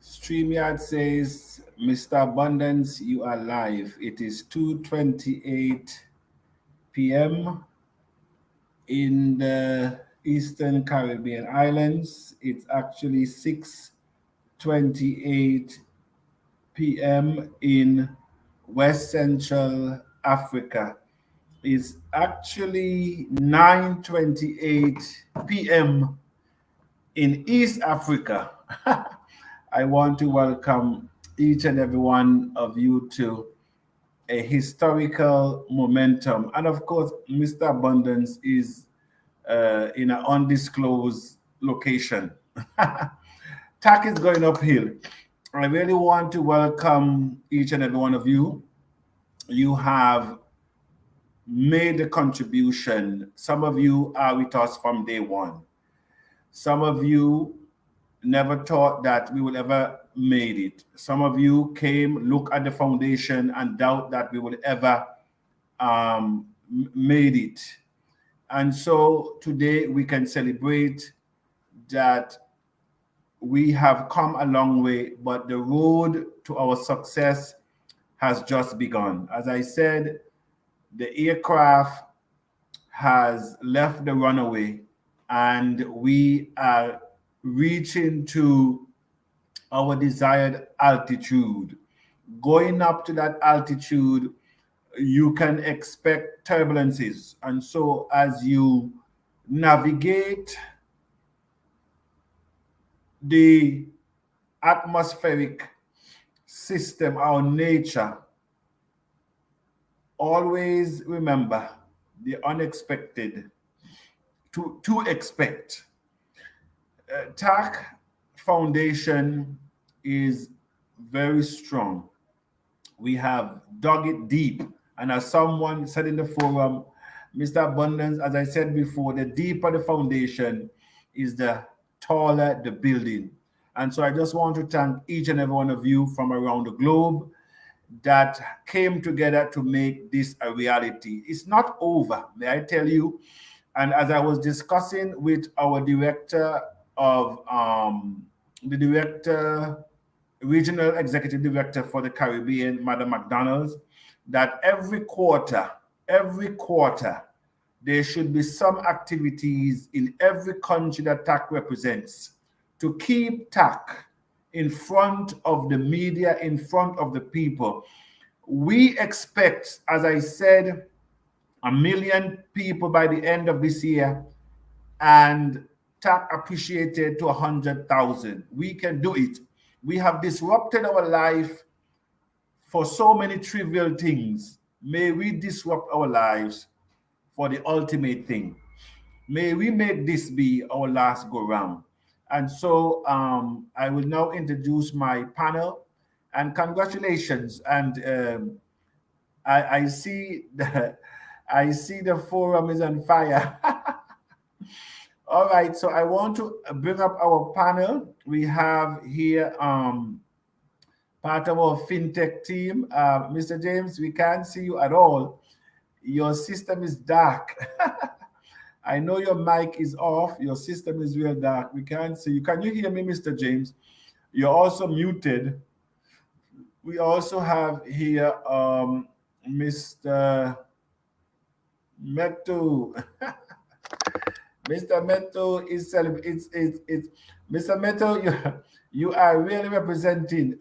StreamYard says, Mr. Abundance, you are live. It is 2:28 p.m. in the Eastern Caribbean Islands. It's actually 6:28 p.m. in West Central Africa. It's actually 9:28 p.m. in East Africa. I want to welcome each and every one of you to a historical momentum. And of course, Mr. Abundance is in an undisclosed location. TACC is going uphill. I really want to welcome each and every one of you. You have made a contribution. Some of you are with us from day one. Some of you never thought that we would ever made it. Some of you came, look at the foundation, and doubt that we would ever made it. And so today we can celebrate that we have come a long way, but the road to our success has just begun. As I said, the aircraft has left the runaway and we are reaching to our desired altitude. Going up to that altitude, you can expect turbulences. And so as you navigate the atmospheric system, our nature, always remember the unexpected to expect. TACC Foundation is very strong. We have dug it deep. And as someone said in the forum, Mr. Abundance, as I said before, the deeper the foundation is, the taller the building. And so I just want to thank each and every one of you from around the globe that came together to make this a reality. It's not over, may I tell you. And as I was discussing with our director of regional executive director for the Caribbean, Madam McDonald's, that every quarter, there should be some activities in every country that TACC represents to keep TACC in front of the media, in front of the people. We expect, as I said, 1 million people by the end of this year, and TACC appreciated to 100,000. We can do it. We have disrupted our life for so many trivial things. May we disrupt our lives for the ultimate thing. May we make this be our last go round. And so I will now introduce my panel, and congratulations. And I see the forum is on fire. All right, so I want to bring up our panel. We have here part of our fintech team. Mr. James, we can't see you at all. Your system is dark. I know your mic is off. Your system is real dark. We can't see you. Can you hear me, Mr. James? You're also muted. We also have here Mr. Meto. Mr. Meto is Mr. Meto, you are really representing.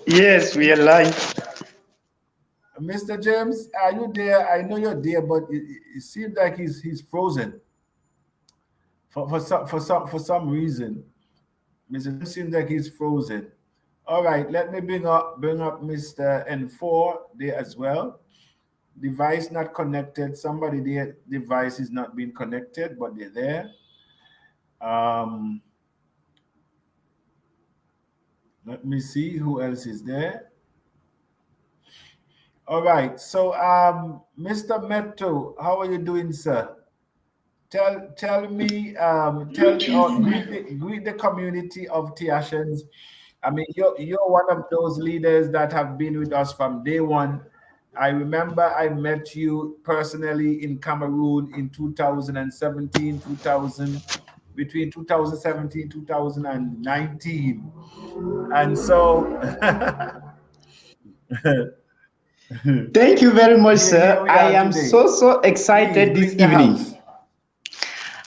Yes, we are live. Mr. James, are you there? I know you're there, but it seems like he's frozen for some reason. Mr. James seems like he's frozen. All right, let me bring up Mr. N4 there as well. Device not connected. Somebody there, device is not being connected, but they're there. Let me see who else is there. All right, so Mr. Meto, how are you doing, sir? Tell me, greet the community of Tiashans. I mean, you're one of those leaders that have been with us from day one. I remember I met you personally in Cameroon in 2017, 2000, between 2017 2019, and so Thank you very much, here sir. we I are am today. so Please excited this greet the house. evening.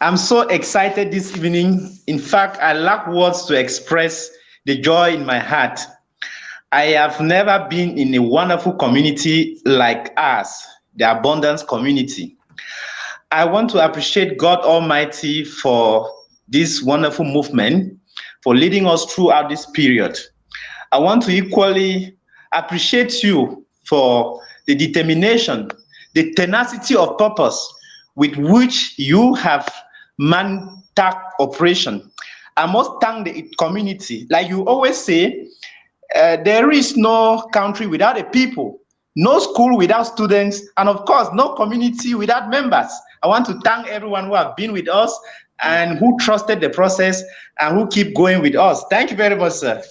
I'm so excited this evening. In fact, I lack words to express the joy in my heart. I have never been in a wonderful community like us, the Abundance Community. I want to appreciate God Almighty for this wonderful movement, for leading us throughout this period. I want to equally appreciate you for the determination, the tenacity of purpose with which you have manned TACC operation. I must thank the community. Like you always say, there is no country without a people, no school without students, and of course, no community without members. I want to thank everyone who have been with us and who trusted the process and who keep going with us. Thank you very much, sir.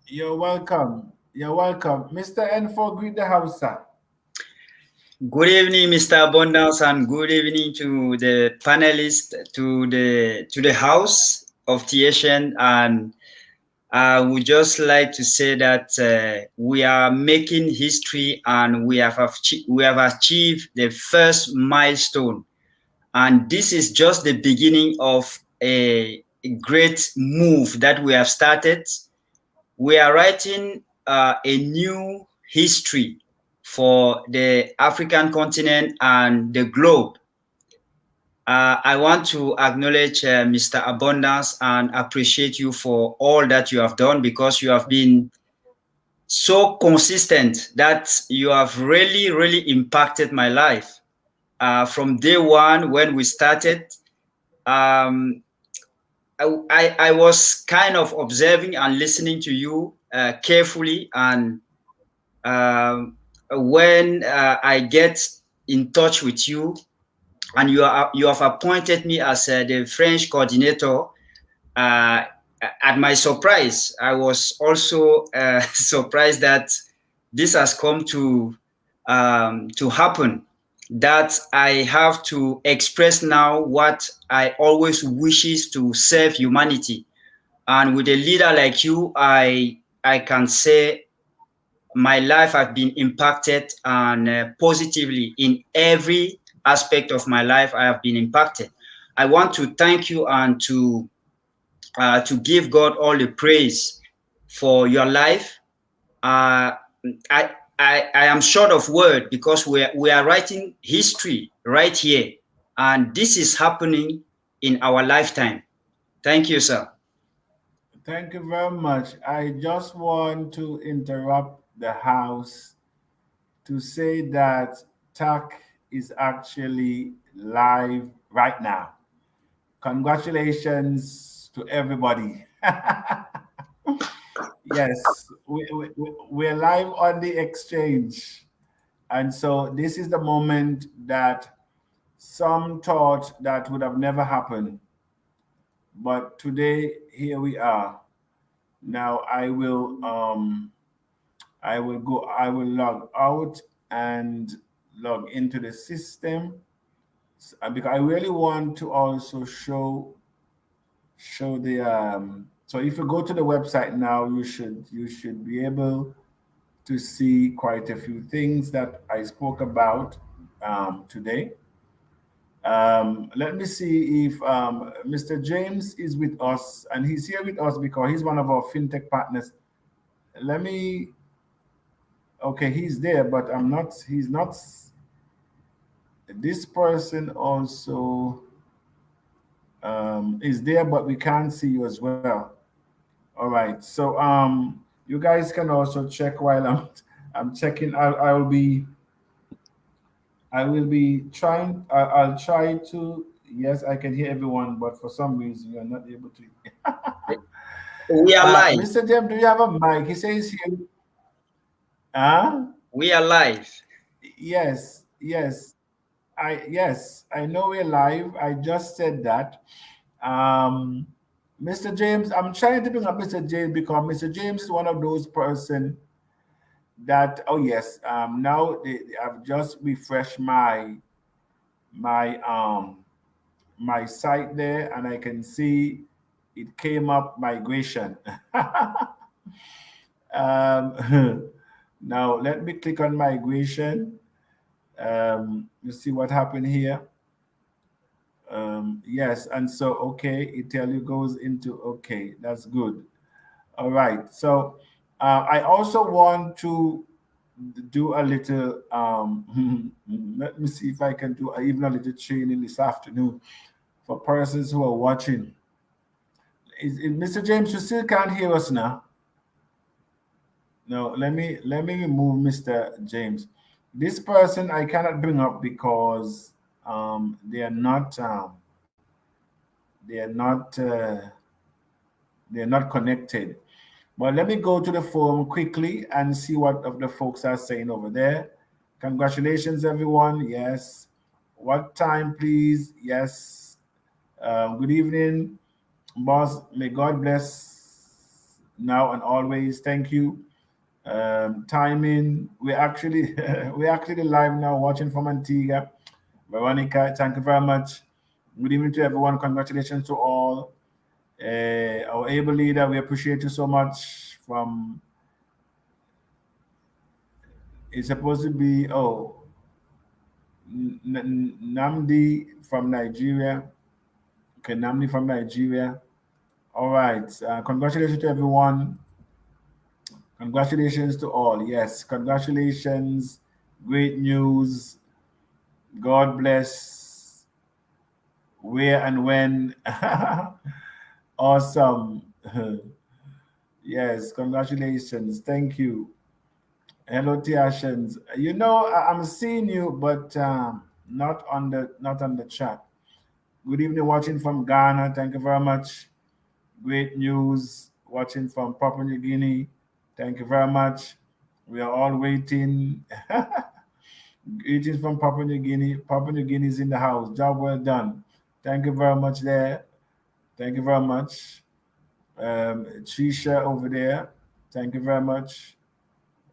You're welcome. You're welcome. Mr. N4, greet the house, sir. Good evening, Mr. Abundance, and good evening to the panelists, to the house of TSN. And I would just like to say that we are making history, and we have achieved the first milestone. And this is just the beginning of a great move that we have started. We are writing a new history for the African continent and the globe. I want to acknowledge Mr. Abundance and appreciate you for all that you have done, because you have been so consistent that you have really, really impacted my life. From day one when we started, um, I was kind of observing and listening to you carefully, and when I get in touch with you, and you have appointed me as the French coordinator, at my surprise, I was also surprised that this has come to happen. That I have to express now what I always wishes to serve humanity, and with a leader like you, I can say my life has been impacted, and positively in every aspect of my life I have been impacted. I want to thank you and to give God all the praise for your life. Uh, I, I am short of word, because we are writing history right here, and this is happening in our lifetime. Thank you, sir. Thank you very much. I just want to interrupt the house to say that TACC is actually live right now. Congratulations to everybody. Yes, we're live on the exchange. And so this is the moment that some thought that would have never happened. But today, here we are. Now I will log out and log into the system, because I really want to also show the so if you go to the website now, you should be able to see quite a few things that I spoke about today. Let me see if Mr. James is with us, and he's here with us because he's one of our fintech partners. Let me, okay, he's there, but he's not, this person also is there, but we can't see you as well. All right, so you guys can also check while I'm checking. I will be trying. I'll try to. Yes, I can hear everyone, but for some reason you're not able to. We are live. Mr. Jem, do you have a mic? He says here. We are live. Yes, yes. I know we're live. I just said that. Um, Mr. James, I'm trying to bring up Mr. James because Mr. James is one of those person that, oh yes, now I've just refreshed my my site there, and I can see it came up migration. Now let me click on migration. You see what happened here. Yes, and so okay, it tell you goes into okay. That's good. All right. So I also want to do a little. Let me see if I can do even a little training this afternoon for persons who are watching. Mr. James, you still can't hear us now. No, let me remove Mr. James. This person I cannot bring up because they are not they are not they are not connected. But let me go to the forum quickly and see what of the folks are saying over there. Congratulations, everyone. Yes. What time, please? Yes. Good evening, boss. May God bless now and always. Thank you. Timing. We're actually we're actually live now, watching from Antigua. Veronica, thank you very much. Good evening to everyone. Congratulations to all. Our able leader, we appreciate you so much. From it's supposed to be Namdi from Nigeria. Okay, Namdi from Nigeria. All right. Congratulations to everyone. Congratulations to all. Yes, congratulations. Great news. God bless. Where and when. Awesome. Yes, congratulations. Thank you. Hello, Tiashans. You know, I'm seeing you, but not on the chat. Good evening, watching from Ghana. Thank you very much. Great news. Watching from Papua New Guinea. Thank you very much. We are all waiting. Greetings from Papua New Guinea. Papua New Guinea is in the house. Job well done. Thank you very much there. Thank you very much. Trisha over there. Thank you very much.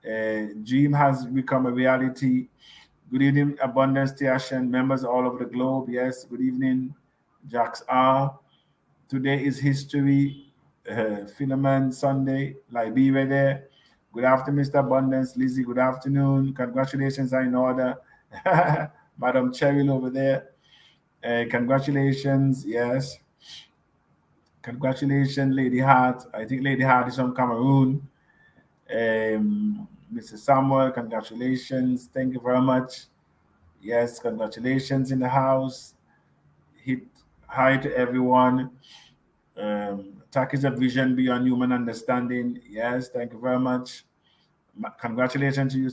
Dream has become a reality. Good evening, Abundance Station members all over the globe. Yes, good evening, Jax R. Today is History Philemon Sunday, Liberia there. Good afternoon, Mr. Abundance. Lizzie, good afternoon. Congratulations are in order. Madam Cheryl over there. Congratulations, yes. Congratulations, Lady Hart. I think Lady Hart is from Cameroon. Mr. Samuel, congratulations. Thank you very much. Yes, congratulations in the house. Hit hi to everyone. TACC is a vision beyond human understanding. Yes, thank you very much. Congratulations to you,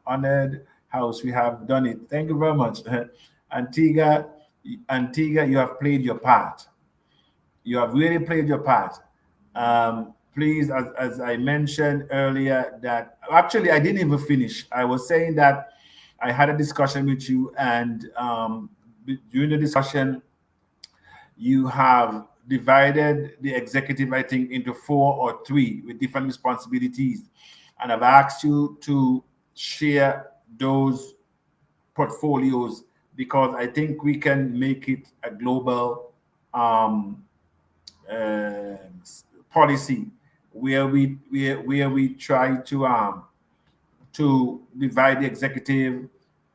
honored house. We have done it. Thank you very much. Antigua, you have played your part. You have really played your part. Please, as I mentioned earlier, that actually I didn't even finish. I was saying that I had a discussion with you, and during the discussion, you have divided the executive, I think, into 4 or 3 with different responsibilities. And I've asked you to share those portfolios because I think we can make it a global policy where we try to divide the executive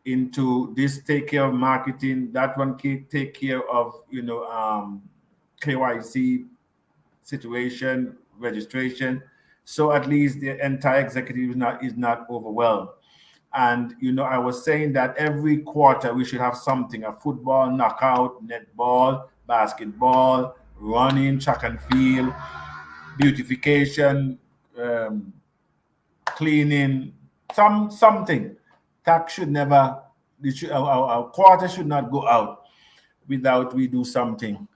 into this take care of marketing, that one take care of KYC situation, registration, so at least the entire executive is not overwhelmed. And I was saying that every quarter we should have something: a football, knockout, netball, basketball, running, track and field, beautification, cleaning, something. TACC should never, our quarter should not go out without we do something.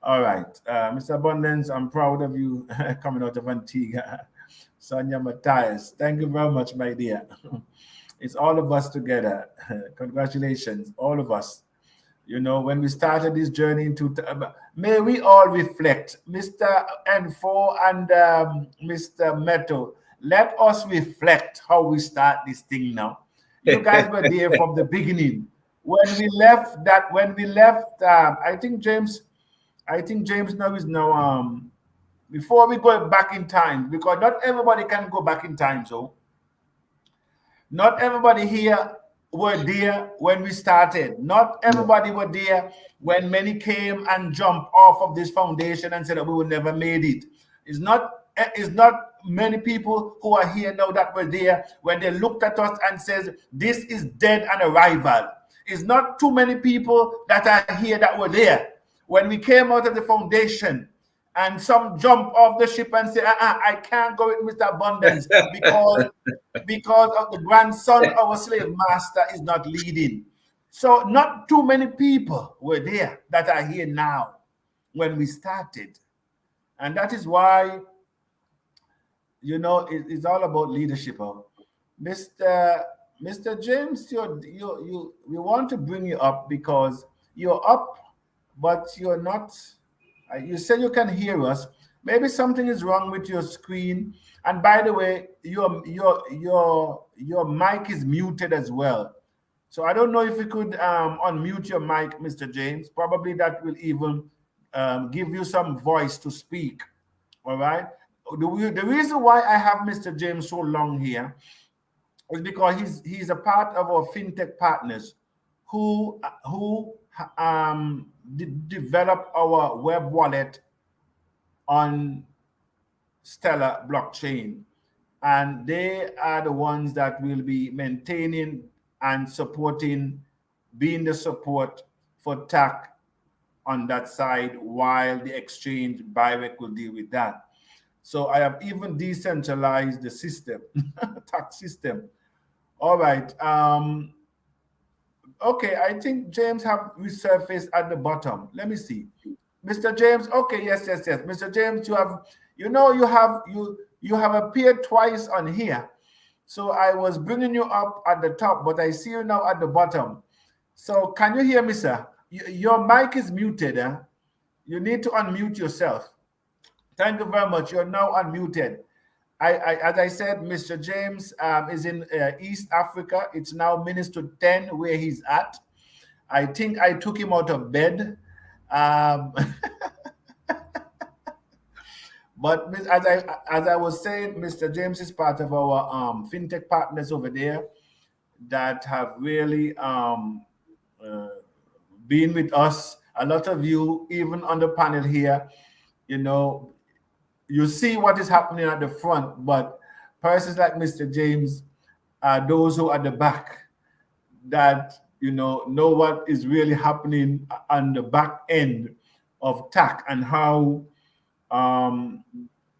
All right, Mr. Abundance, I'm proud of you coming out of Antigua. Sonia Matthias, thank you very much, my dear. It's all of us together. Congratulations, all of us. When we started this journey may we all reflect, Mr. N4 and Mr. Metal, let us reflect how we start this thing now. You guys were there from the beginning. when we left that, I think James now is now before we go back in time, because not everybody can go back in time. So not everybody here were there when we started. Not everybody were there when many came and jumped off of this foundation and said that we would never made it. It's not many people who are here now that were there when they looked at us and says this is dead and arrival. It's not too many people that are here that were there when we came out of the foundation. And some jump off the ship and say, I can't go with Mr. Abundance because of the grandson of a slave master is not leading. So not too many people were there that are here now when we started. And that is why, you know, it's all about leadership. Mr. James, we want to bring you up because you're up, but you're not. You said you can hear us. Maybe something is wrong with your screen. And by the way, your mic is muted as well. So I don't know if you could unmute your mic, Mr. James. Probably that will even give you some voice to speak. All right. The reason why I have Mr. James so long here is because he's a part of our fintech partners who develop our web wallet on Stellar blockchain, and they are the ones that will be maintaining and supporting, being the support for TACC on that side, while the exchange BIREC will deal with that. So I have even decentralized the system, TACC system. All right. Okay, I think James have resurfaced at the bottom. Let me see. Mr. James, okay, yes. Mr. James, you have appeared twice on here. So I was bringing you up at the top, but I see you now at the bottom. So can you hear me, sir? Your mic is muted. You need to unmute yourself. Thank you very much. You're now unmuted. As I said, Mr. James is in East Africa. It's now minutes to 10 where he's at. I think I took him out of bed. But as I was saying, Mr. James is part of our fintech partners over there that have really been with us. A lot of you, even on the panel here, you know, you see what is happening at the front, but persons like Mr. James are those who are at the back that, you know what is really happening on the back end of TACC and how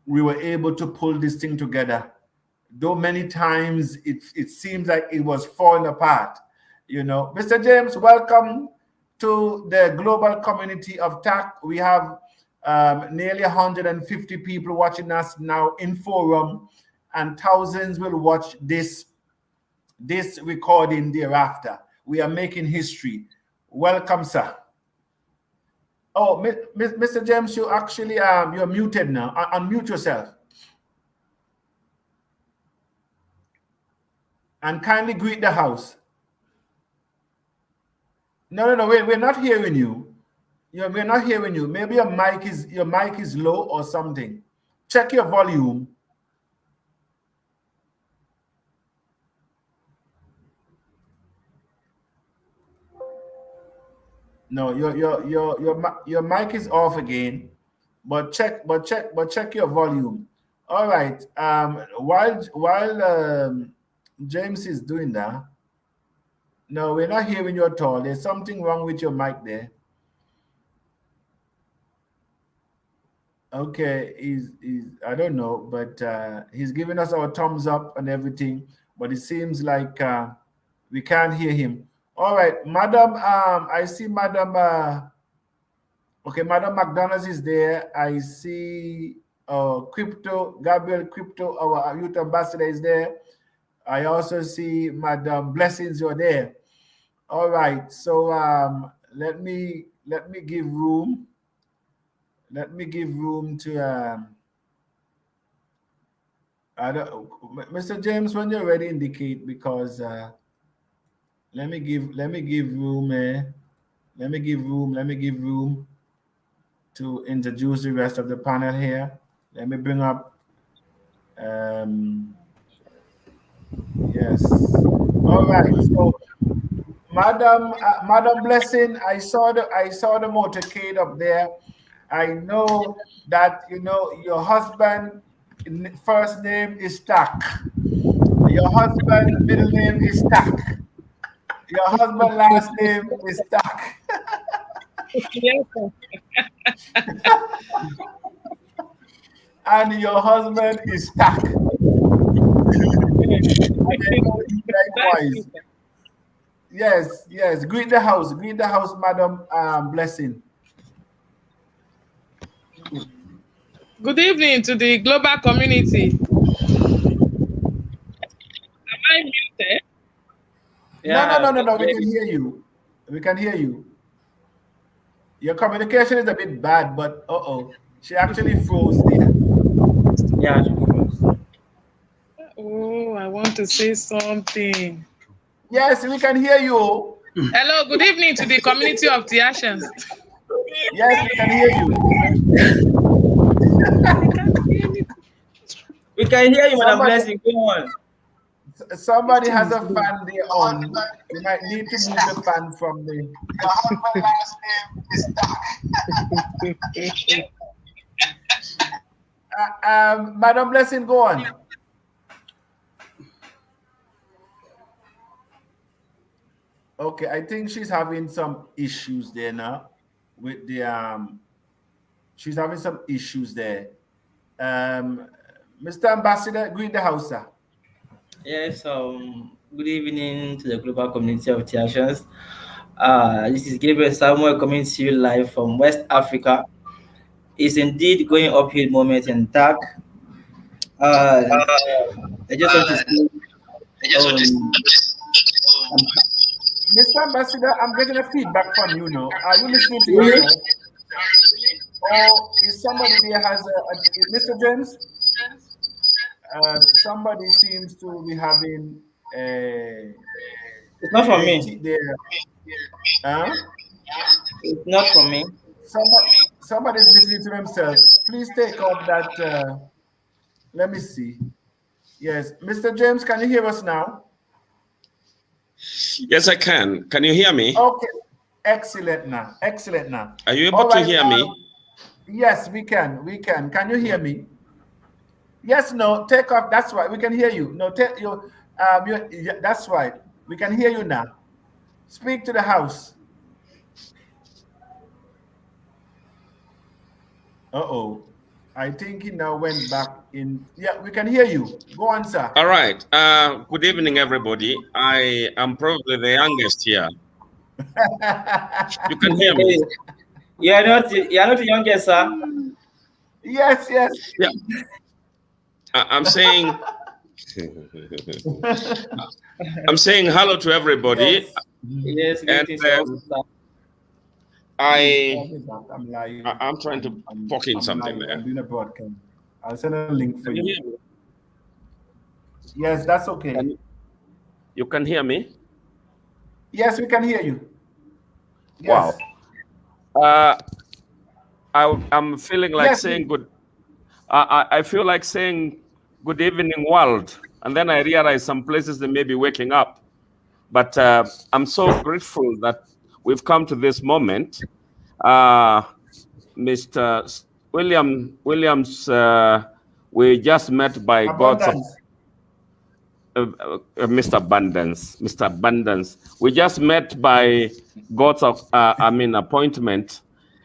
we were able to pull this thing together. Though many times it seems like it was falling apart, you know. Mr. James, welcome to the global community of TACC. We have nearly 150 people watching us now in forum, and thousands will watch this recording thereafter. We are making history. Welcome, sir. Oh, Mr. James, you actually you're muted now. Unmute yourself and kindly greet the house. No, wait, we're not hearing you. We're not hearing you. Maybe your mic is low or something. Check your volume. No, your mic is off again. But check your volume. All right. While James is doing that, no, we're not hearing you at all. There's something wrong with your mic there. Okay, he's I don't know, but he's giving us our thumbs up and everything, but it seems like we can't hear him. All right, Madam, I see Madam, okay, Madam McDonald's is there. I see Gabriel Crypto, our youth ambassador is there. I also see Madam Blessings, you're there. All right, so let me give room. Let me give room to Mr. James, when you're ready, indicate, because let me give room. Let me give room to introduce the rest of the panel here. Let me bring up. Yes. All right. So, Madam Blessing, I saw the motorcade up there. I know that your husband first name is TACC. Your husband middle name is TACC. Your husband last name is TACC. And your husband is TACC. Likewise. Yes. Greet the house, Madam Blessing. Good evening to the global community. Am I muted? No. We can hear you. We can hear you. Your communication is a bit bad, but she actually froze there. Yeah. Oh, I want to say something. Yes, we can hear you. Hello, good evening to the community of Tiashans. Yes, we can hear you. We can hear you, Madam Blessing. Go on. Somebody has a fan there on. You might need to move the fan from the. Your husband's last name is Madam Blessing, go on. Okay, I think she's having some issues there now with the she's having some issues there. Mr. Ambassador, greet the house, sir. Yes, good evening to the global community of Tiashans. This is Gabriel Samuel coming to you live from West Africa. It's indeed going uphill moment in TACC. I just want to say, Mr. Ambassador, I'm getting a feedback from you now. Are you listening to yourself? Or is somebody there has Mr. James? Somebody seems to be having a. It's not from me. Huh? It's not from me. Somebody's listening to themselves. Please take off that. Let me see. Yes, Mr. James, can you hear us now? Yes, I can. Can you hear me? Okay, excellent now. Are you able to hear me? Yes, we can. Can you hear me? Yes, no, take off. That's right. We can hear you. No, take you. That's right. We can hear you now. Speak to the house. I think he now went back in. Yeah, we can hear you. Go on, sir. All right. Good evening, everybody. I am probably the youngest here. You can hear me. You are not the youngest, sir. Yes. Yeah. I'm saying. I'm saying hello to everybody. Yes. And I'm trying to poke in something there. I'm doing a broadcast. I'll send a link for you. Yes, that's okay. You can hear me? Yes, we can hear you. Yes. Wow. I'm feeling like saying good. I feel like saying good evening, world. And then I realize some places they may be waking up. But I'm so grateful that we've come to this moment. Mr. Williams, we just met by God's Mr. Abundance. We just met by God's appointment,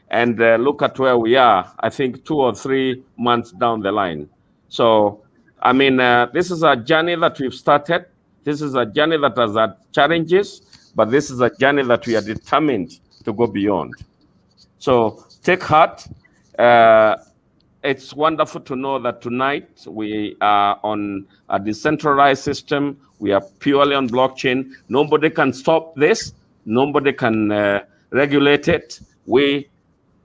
and look at where we are. I think 2 or 3 months down the line. So, this is a journey that we've started. This is a journey that has had challenges, but this is a journey that we are determined to go beyond. So take heart. It's wonderful to know that tonight we are on a decentralized system. We are purely on blockchain. Nobody can stop this. Nobody can regulate it. We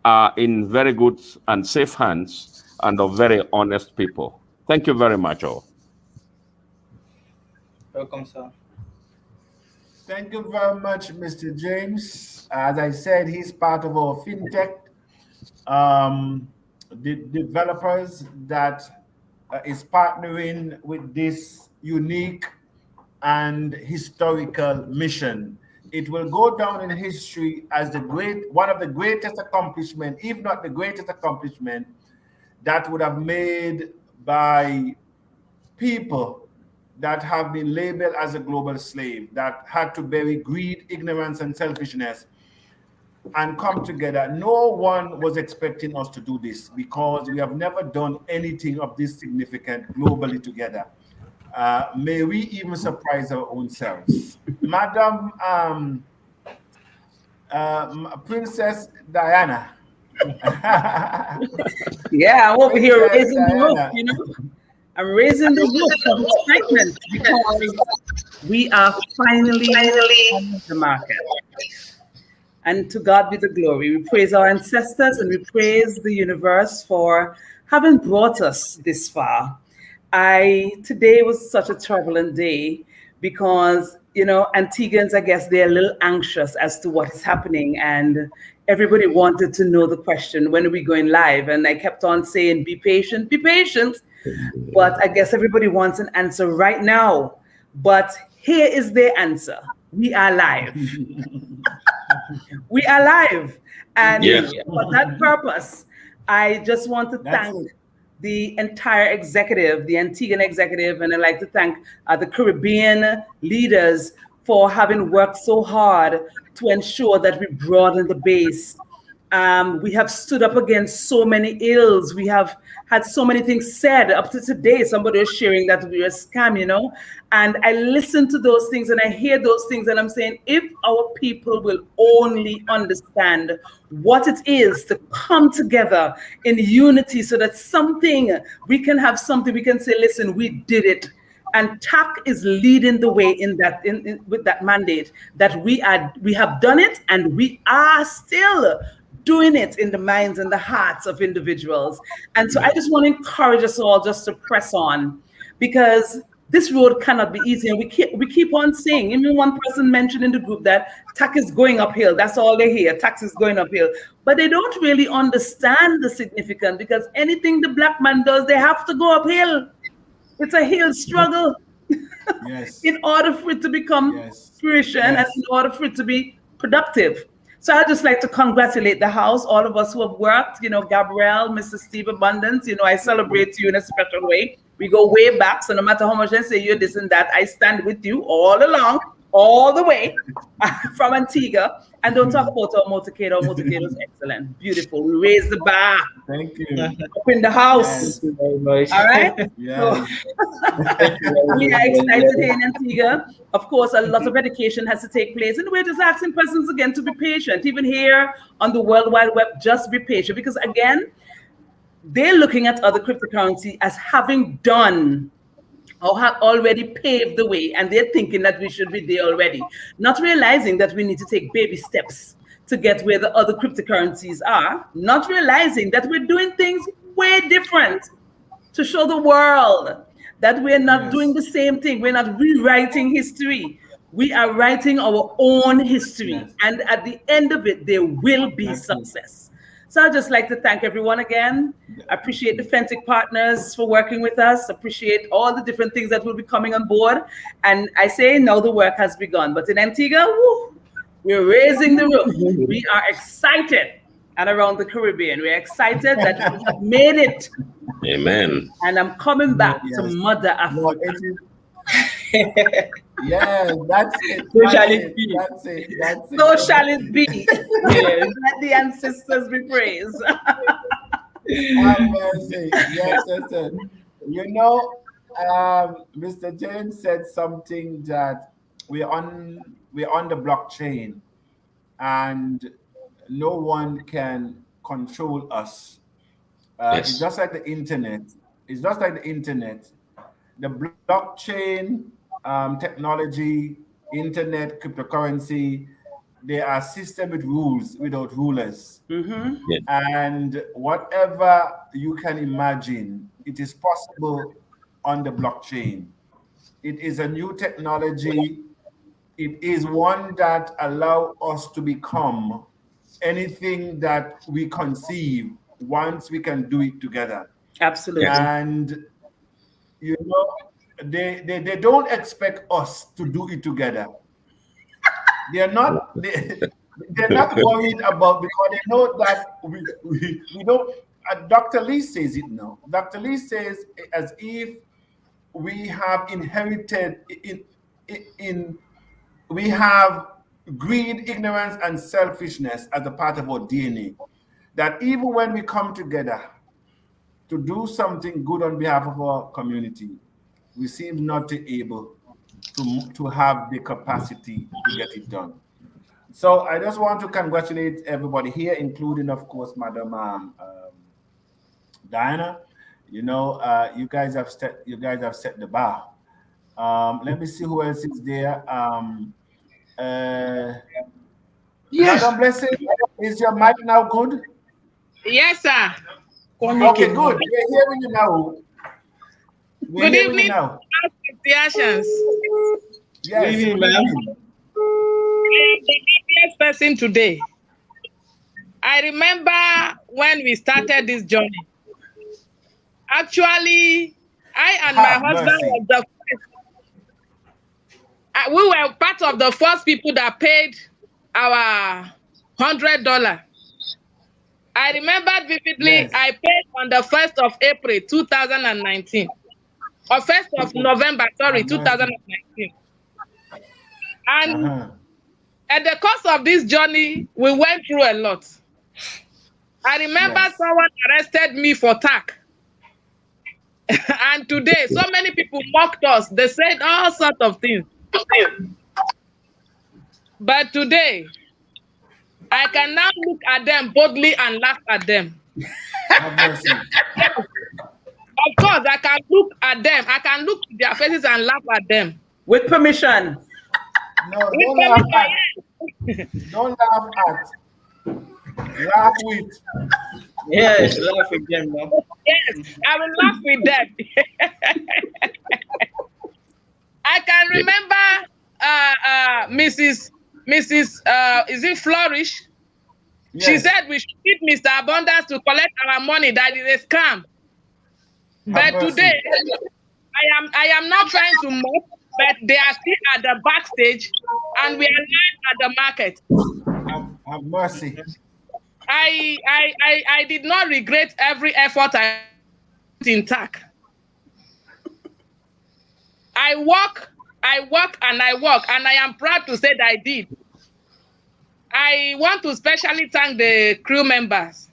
are in very good and safe hands and of very honest people. Thank you very much, all. Welcome, sir. Thank you very much, Mr. James. As I said, he's part of our fintech the developers that is partnering with this unique and historical mission. It will go down in history as one of the greatest accomplishment, if not the greatest accomplishment, that would have made by people that have been labeled as a global slave, that had to bury greed, ignorance, and selfishness and come together. No one was expecting us to do this because we have never done anything of this significant globally together. May we even surprise our own selves. Madam Princess Diana. Yeah, I'm over here Princess raising the roof, Diana. you know. I'm raising the roof of excitement because we are finally on the market. And to God be the glory. We praise our ancestors and we praise the universe for having brought us this far. Today was such a turbulent day because, you know, Antiguans, I guess they're a little anxious as to what is happening. And everybody wanted to know the question, when are we going live? And I kept on saying, be patient, be patient. But I guess everybody wants an answer right now. But here is their answer. We are live. We are live. And for that purpose, I just want to thank the entire executive, the Antiguan executive, and I'd like to thank the Caribbean leaders for having worked so hard to ensure that we broaden the base. We have stood up against so many ills. We have had so many things said up to today. Somebody was sharing that we are a scam, you know, and I listen to those things and I hear those things and I'm saying, if our people will only understand what it is to come together in unity so that we can have something, we can say, listen, we did it. And TACC is leading the way in that, with that mandate that we have done it and we are still doing it in the minds and the hearts of individuals. And so I just want to encourage us all just to press on because this road cannot be easy. And we keep on saying, even one person mentioned in the group that TACC is going uphill. That's all they hear. TACC is going uphill. But they don't really understand the significance because anything the black man does, they have to go uphill. It's a hill struggle. Yes. In order for it to become fruition and in order for it to be productive. So I'd just like to congratulate the house, all of us who have worked, you know, Gabrielle, Mr. Steve Abundance, you know, I celebrate you in a special way. We go way back. So no matter how much I say you're this and that, I stand with you all along, all the way from Antigua. And don't talk about our motorcade. Our motorcade was excellent, beautiful. We raised the bar. Thank you. Up in the house. Yes. Thank you very much. All right? Yes. We are excited here in Antigua. Of course, a lot of education has to take place. And we're just asking persons again to be patient. Even here on the World Wide Web, just be patient. Because again, they're looking at other cryptocurrency as having done or have already paved the way, and they're thinking that we should be there already, not realizing that we need to take baby steps to get where the other cryptocurrencies are, not realizing that we're doing things way different to show the world that we're not doing the same thing. We're not rewriting history. We are writing our own history, and at the end of it, there will be success. So I'd just like to thank everyone again. I appreciate the Fintech partners for working with us. Appreciate all the different things that will be coming on board. And I say now the work has begun. But in Antigua, we're raising the roof. We are excited. And around the Caribbean, we're excited that we have made it. Amen. And I'm coming back to Mother Africa. Yeah, that's it. So shall it be. That's it. That's it. So shall it be. Yes. Let the ancestors be praised. Yes. You know, Mr. James said something that we're on the blockchain, and no one can control us. It's just like the internet. It's just like the internet. The blockchain technology, internet, cryptocurrency, they are systems with rules without rulers. And whatever you can imagine, it is possible on the blockchain. It is a new technology it is one that allows us to become anything that we conceive once we can do it together. Absolutely. And you know, they don't expect us to do it together. They're not they're not worried about, because they know that we don't. Dr. Lee says it now. Dr. Lee says as if we have inherited we have greed, ignorance, and selfishness as a part of our DNA. That even when we come together to do something good on behalf of our community, we seem not to able to have the capacity to get it done. So I just want to congratulate everybody here, including, of course, Madam Diana. You know, you guys have set the bar. Let me see who else is there. Yes. Madam Blessing, is your mic now good? Yes, sir. Okay, good. We're hearing you now. Good evening, Theacians. Yes, Good evening, ma'am. I am the happiest person today. I remember when we started this journey. Actually, I and my husband was the first. We were part of the first people that paid our $100. I remembered vividly. Yes. I paid on the 1st of April 2019, or 1st of November, sorry, 2019. And at the course of this journey, we went through a lot. I remember someone arrested me for TACC. And today, so many people mocked us. They said all sorts of things. But today, I can now look at them boldly and laugh at them. Of course, I can look at them. I can look at their faces and laugh at them. With permission. No, don't laugh at. Don't laugh at. Laugh with. Yes, laugh with them, ma'am. Yes, I will laugh with them. I can remember Mrs. Is it Flourish? Yes. She said we should keep Mr. Abundance to collect our money. That is a scam. But today, I am not trying to mock, but they are still at the backstage, and we are live at the market. Have mercy. I did not regret every effort I put in TACC. I work, and I am proud to say that I did. I want to especially thank the crew members.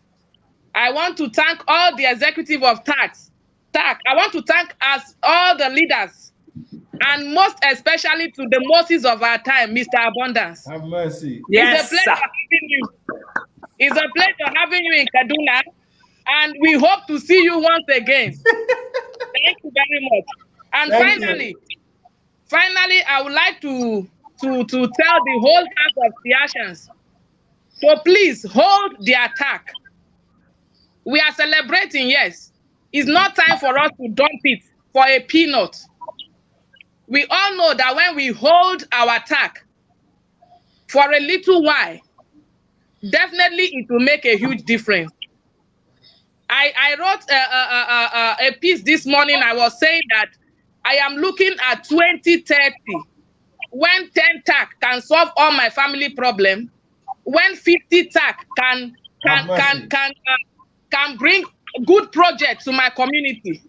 I want to thank all the executive of TACC. I want to thank us, all the leaders, and most especially to the Moses of our time, Mr. Abundance. Have mercy. Yes, it's a pleasure having you. It's a pleasure having you in Kaduna, and we hope to see you once again. Thank you very much. And finally, I would like to tell the whole house of Theacians to please hold their TACC. We are celebrating, yes. It's not time for us to dump it for a peanut. We all know that when we hold our TACC for a little while, definitely it will make a huge difference. I wrote a piece this morning. I was saying that I am looking at 2030, when 10 TACC can solve all my family problem, when 50 TACC can bring good projects to my community.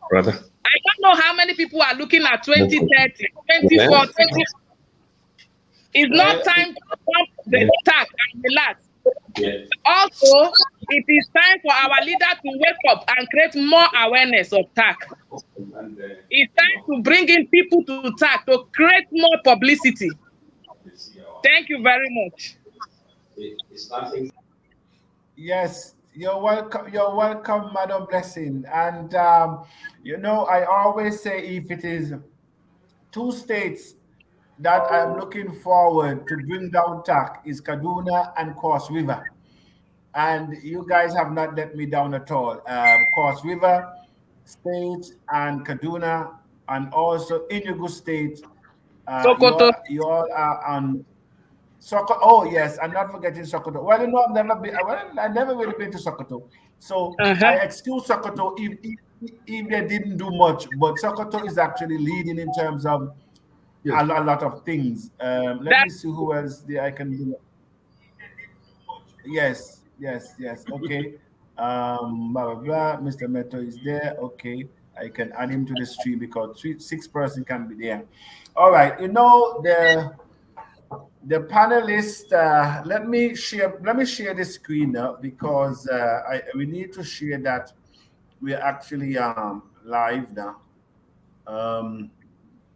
Brother. I don't know how many people are looking at 2030, 2040. It's not time to stop the TACC and relax. Yes. Also, it is time for our leader to wake up and create more awareness of TACC. It's time to bring in people to TACC to create more publicity. Thank you very much. Yes, you're welcome. You're welcome, Madam Blessing. And you know, I always say, if it is 2 states that I'm looking forward to bring down TACC, is Kaduna and Cross River. And you guys have not let me down at all. Cross River State and Kaduna, and also Enugu State, Sokoto. You all are on Sokoto. Oh yes, I'm not forgetting Sokoto. Well, you know, I've never really been to Sokoto, so I excuse Sokoto if they didn't do much. But Sokoto is actually leading in terms of a lot of things. Let me see who else I can do. Yes. Okay. Blah blah blah. Mr. Meto is there. Okay, I can add him to the stream because 6 person can be there. All right. You know the panelists. Let me share the screen now because we need to share that we're actually live now.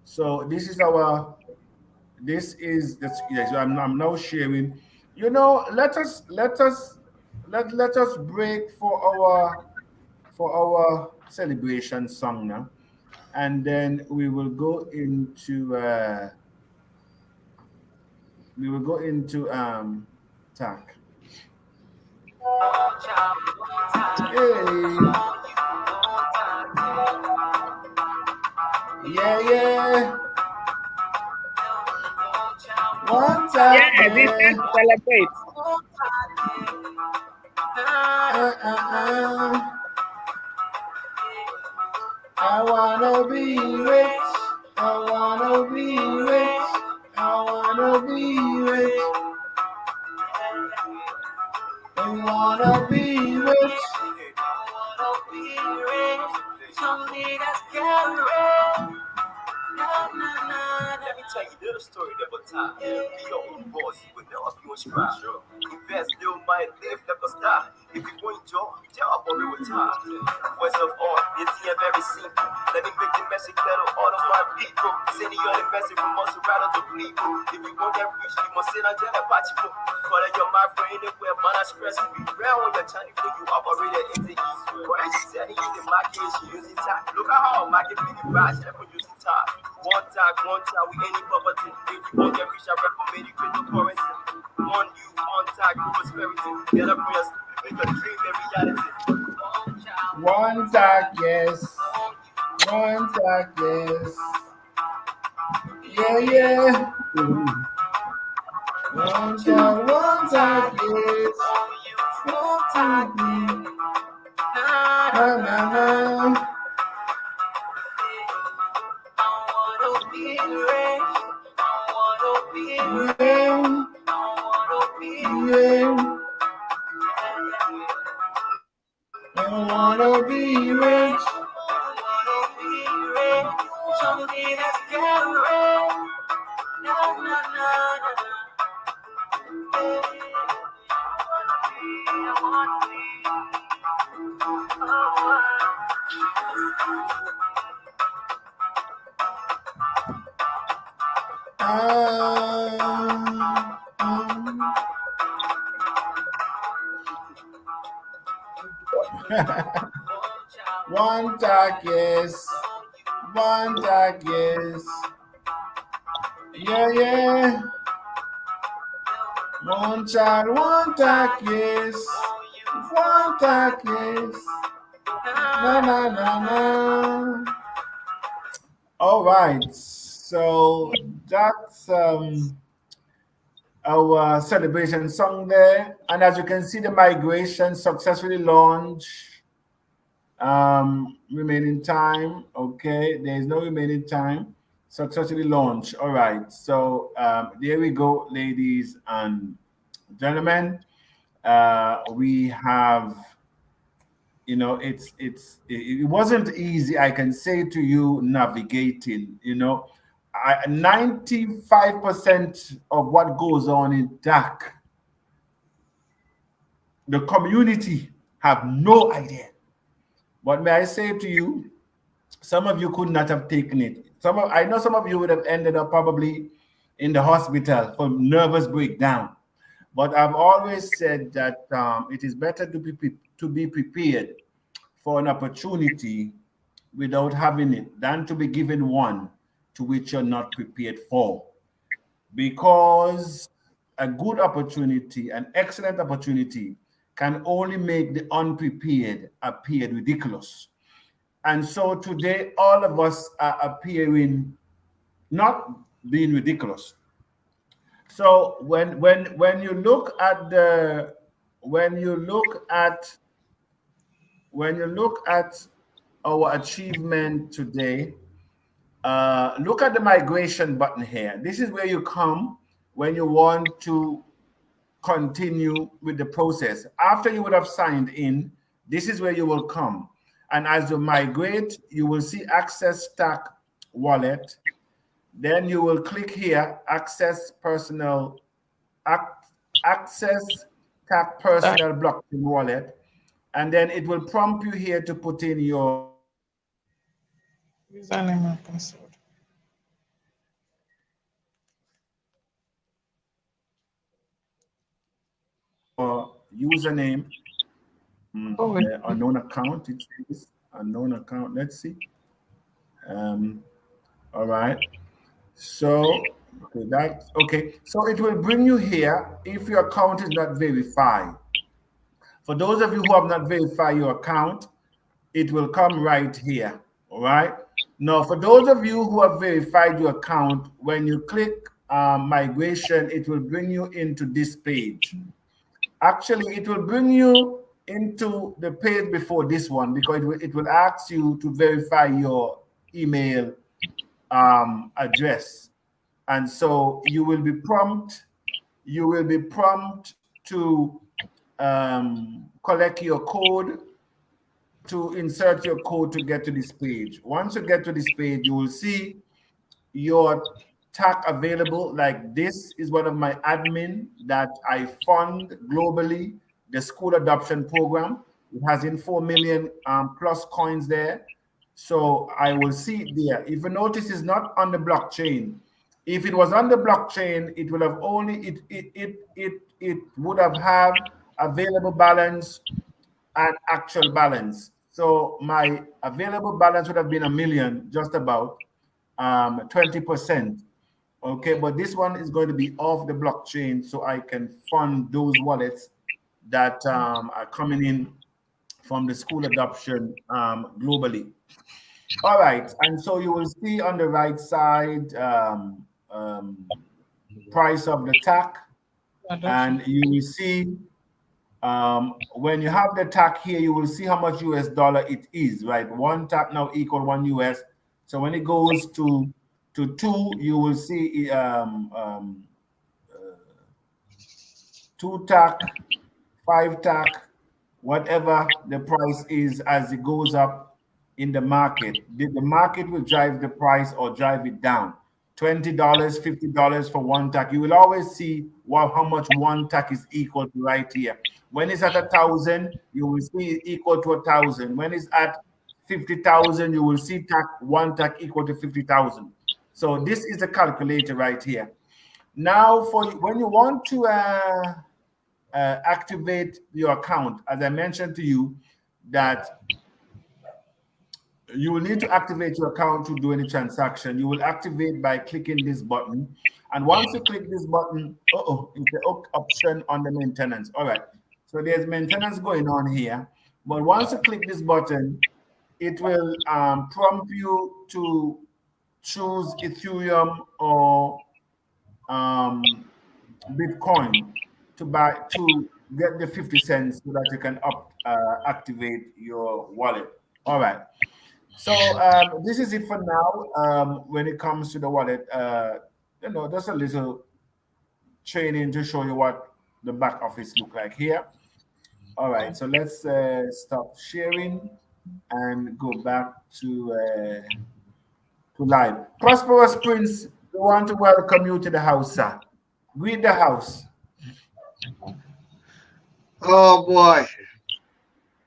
So this is yes. I'm now sharing. You know, let us break for our celebration song now, and then we will go into TACC. Hey. Yeah. One time. Yeah, this time to celebrate. I wanna be rich. I wanna be rich. I wanna be rich. I wanna be rich. Somebody that's carrying. Let me tell you a little story about time. Be your own boss, you will never be on scratch. Invest, little money, live, never stop. If you want job with time. Voice of all, it's here very simple. Let me make the message better all of my people. Send you the message from us rather to people. If you want that rich, you must sit on the party. Call it your mind for anywhere, man, I stress free. Real on your channel for you, operator into east. Where she selling you the market, she using time. Look at how market feeling right, she for using time. One time, we any poverty. If you want that rich, I recommend you cryptocurrency. One time, prosperity. Get up for your make a dream a reality. One tag, yes. One tag, yes. Yeah. One tag, yes. One tag, yes. Na. I wanna be rich. I wanna be rich. I wanna be rich. Somebody that's carrying. One tag, yes. One tag, yes. Yeah. One child, one tag, yes. One tag, yes. Na. All right. So that's our celebration song there. And as you can see, the migration successfully launched. Remaining time. Okay, there is no remaining time. Successfully launched. All right. So there we go, ladies and gentlemen. We have, you know, it wasn't easy. I can say to you, navigating. You know, 95% of what goes on in TACC, the community have no idea. But may I say to you, some of you could not have taken it. I know some of you would have ended up probably in the hospital for nervous breakdown. But I've always said that it is better to be prepared for an opportunity without having it than to be given one to which you're not prepared for. Because a good opportunity, an excellent opportunity, can only make the unprepared appear ridiculous. And so today, all of us are appearing not being ridiculous. So when you look at the when you look at our achievement today, look at the migration button here. This is where you come when you want to continue with the process. After you would have signed in, this is where you will come. And as you migrate, you will see Access TACC Wallet. Then you will click here, Access TACC Personal Blockchain Wallet. And then it will prompt you here to put in your username and password. Username, unknown account. It says unknown account. Let's see. All right. So okay. So it will bring you here if your account is not verified. For those of you who have not verified your account, it will come right here. All right. Now, for those of you who have verified your account, when you click migration, it will bring you into this page. Actually, it will bring you into the page before this one because it will ask you to verify your email address. And so you will be prompt to collect your code, to insert your code to get to this page. Once you get to this page, you will see your TACC available. Like this is one of my admin that I fund globally, the school adoption program. It has in 4 million plus coins there. So I will see it there. If you notice, it's not on the blockchain. If it was on the blockchain, it would have only it would have had available balance and actual balance. So my available balance would have been 1 million, just about 20%. Okay, but this one is going to be off the blockchain, so I can fund those wallets that are coming in from the school adoption globally. All right, and so you will see on the right side price of the TACC, and you will see when you have the TACC here, you will see how much US dollar it is, right? One TACC now equal 1 US. So when it goes to 2, you will see 2 TACC, 5 TACC, whatever the price is as it goes up in the market. The market will drive the price or drive it down. $20, $50 for 1 TACC. You will always see how much 1 TACC is equal to right here. When it's at 1,000, you will see it equal to 1,000. When it's at 50,000, you will see 1 TACC equal to 50,000. So this is the calculator right here. Now, when you want to activate your account, as I mentioned to you, that you will need to activate your account to do any transaction. You will activate by clicking this button. And once you click this button, it's the option on the maintenance. All right. So there's maintenance going on here. But once you click this button, it will prompt you to choose Ethereum or Bitcoin to get the 50 cents so that you can activate your wallet. All right. So this is it for now. When it comes to the wallet, just a little training to show you what the back office look like here. All right, so let's stop sharing and go back to live. Prosperous Prince, we want to welcome you to the house, sir. Greet the house. Oh boy.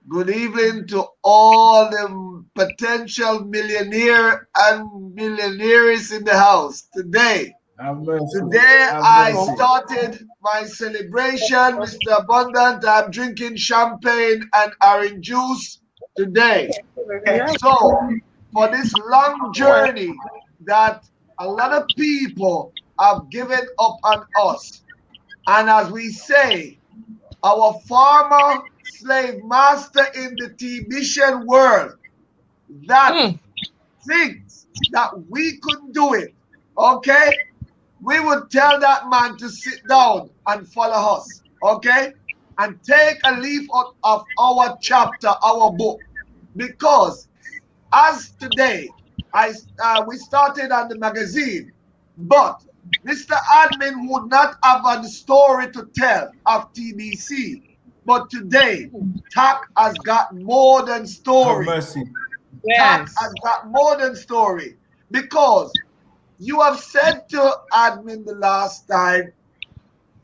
Good evening to all the potential millionaire and millionaires in the house today. I started my celebration, Mr. Abundant. I'm drinking champagne and orange juice today. So, for this long journey that a lot of people have given up on us, and as we say, our former slave master in the T-Mission world that thinks that we couldn't do it, okay, we would tell that man to sit down and follow us, okay, and take a leaf out of our chapter, our book, because as today, we started on the magazine, but Mr. Admin would not have a story to tell of TBC. But today, TACC has got more than story. Mercy. TACC has got more than story, because you have said to Admin the last time,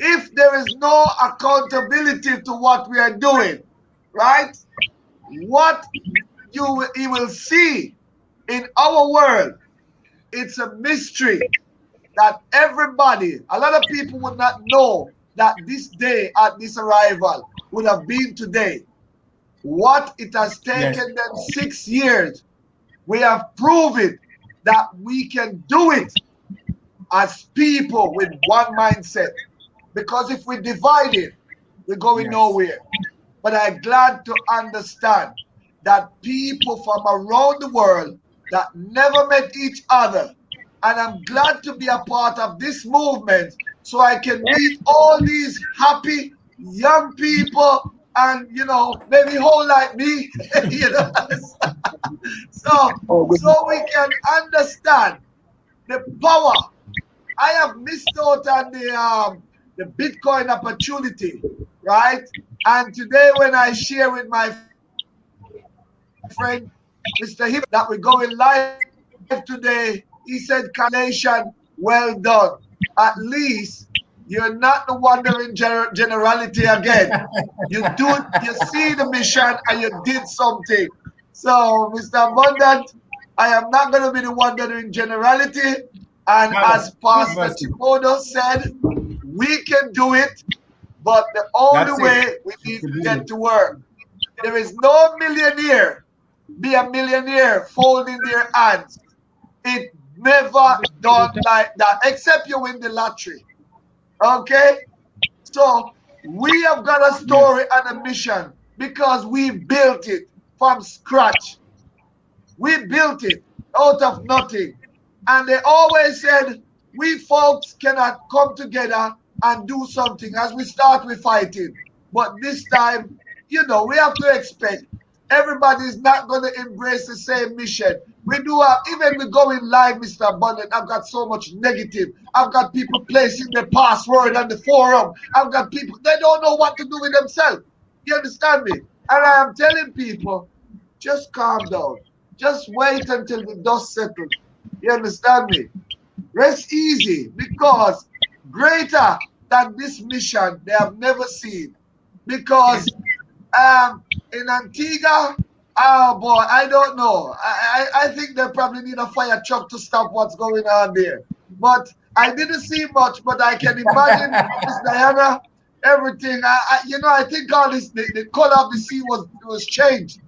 if there is no accountability to what we are doing, right? What you will see in our world, it's a mystery that everybody, a lot of people would not know that this day at this arrival would have been today. What it has taken them 6 years, we have proven that we can do it as people with one mindset. Because if we divide it, we're going nowhere. But I'm glad to understand that people from around the world that never met each other, and I'm glad to be a part of this movement so I can meet all these happy young people and, you know, maybe whole like me, you know. So we can understand the power. I have missed out on the Bitcoin opportunity, right? And today when I share with my friend, Mr. Hip, that we're going live today, he said, "Congratulations, well done. At least you're not the wandering generality again. You see the mission and you did something." So, Mr. Abundant, I am not going to be the wandering generality. And as Pastor Chimodo said, we can do it, but the only way we need to get to work. There is no millionaire be a millionaire folding their hands. It never done like that, except you win the lottery. Okay? So we have got a story and a mission because we built it from scratch. We built it out of nothing. And they always said, we folks cannot come together and do something as we start with fighting. But this time, you know, we have to expect everybody's not going to embrace the same mission. We do have, even we going live, Mr. Abundant, I've got so much negative. I've got people placing their password on the forum. I've got people, they don't know what to do with themselves. You understand me? And I am telling people, just calm down. Just wait until the dust settles. You understand me? Rest easy, because greater than this mission they have never seen. Because in Antigua, oh boy, I don't know. I think they probably need a fire truck to stop what's going on there. But I didn't see much, but I can imagine Miss Diana, everything. I think all this, the color of the sea was changed